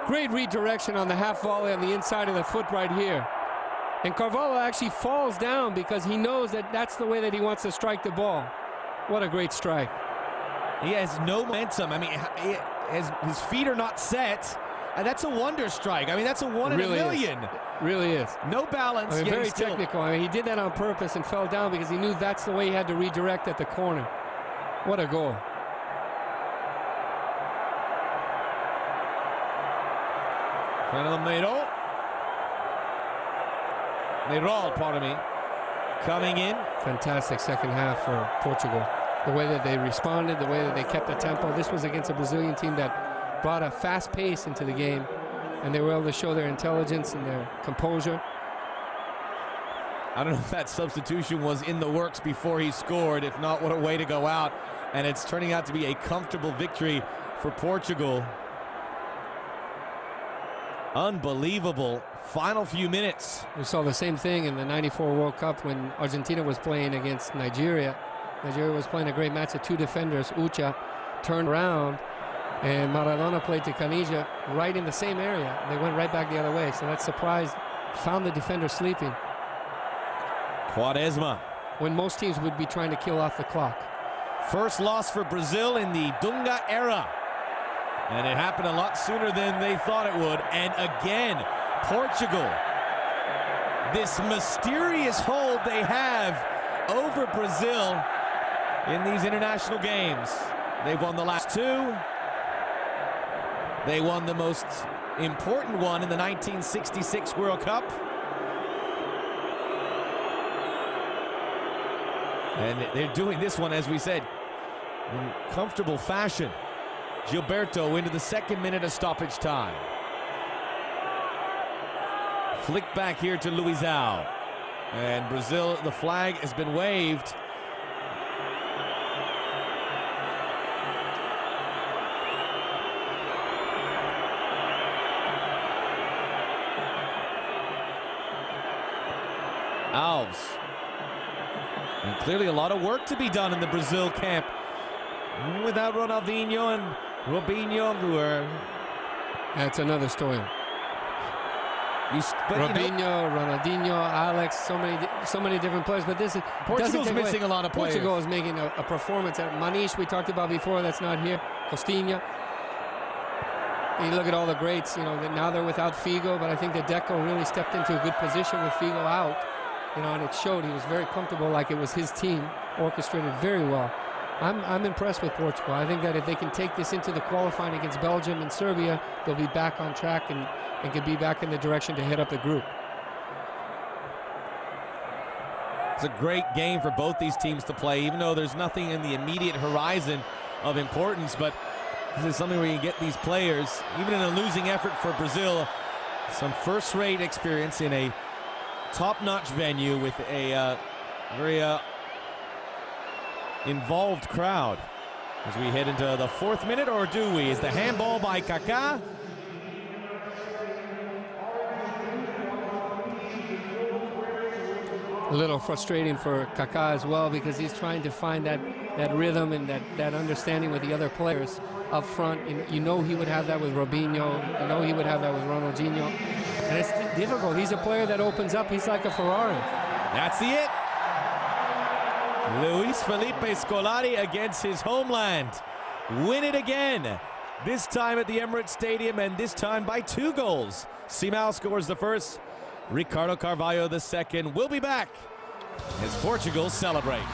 Great redirection on the half volley on the inside of the foot right here. And Carvalho actually falls down because he knows that that's the way that he wants to strike the ball. What a great strike. He has no momentum. I mean, his feet are not set. And that's a wonder strike. I mean, that's a one in a million. It really is. No balance. I mean, very technical. I mean, he did that on purpose and fell down because he knew that's the way he had to redirect at the corner. What a goal. Meirol, pardon me, coming in. Fantastic second half for Portugal. The way that they responded, the way that they kept the tempo. This was against a Brazilian team that brought a fast pace into the game, and they were able to show their intelligence and their composure. I don't know if that substitution was in the works before he scored. If not, what a way to go out. And it's turning out to be a comfortable victory for Portugal. Unbelievable final few minutes. We saw the same thing in the '94 World Cup when Argentina was playing against Nigeria. Nigeria was playing a great match. The two defenders, Ucha, turned around, and Maradona played to Canija right in the same area. They went right back the other way. So that surprise found the defender sleeping. Quaresma. When most teams would be trying to kill off the clock. First loss for Brazil in the Dunga era. And it happened a lot sooner than they thought it would. And again, Portugal. This mysterious hold they have over Brazil in these international games. They've won the last two. They won the most important one in the 1966 World Cup. And they're doing this one, as we said, in comfortable fashion. Gilberto into the second minute of stoppage time. Flick back here to Luizão. And Brazil, the flag has been waved. Alves. And clearly a lot of work to be done in the Brazil camp. Without Ronaldinho and Robinho, who are... That's another story. Robinho, Ronaldinho, Alex, so many different players. But this is Portugal's missing a lot of players. Portugal is making a performance. At Maniche, we talked about before, that's not here. Costinha. You look at all the greats, you know, that now they're without Figo, but I think that Deco really stepped into a good position with Figo out. You know, and it showed he was very comfortable, like it was his team, orchestrated very well. I'm impressed with Portugal. I think that if they can take this into the qualifying against Belgium and Serbia, they'll be back on track and could be back in the direction to head up the group. It's a great game for both these teams to play, even though there's nothing in the immediate horizon of importance. But this is something where you get these players, even in a losing effort for Brazil, some first-rate experience in a top-notch venue with a very involved crowd. As we head into the 4th minute, or do we? Is the handball by Kaká? A little frustrating for Kaká as well, because he's trying to find that rhythm and that understanding with the other players up front. You know he would have that with Robinho. You know he would have that with Ronaldinho. And it's difficult. He's a player that opens up. He's like a Ferrari. That's it. Luis Felipe Scolari against his homeland. Win it again. This time at the Emirates Stadium, and this time by 2 goals. Simão scores the first. Ricardo Carvalho the second. We'll be back as Portugal celebrate.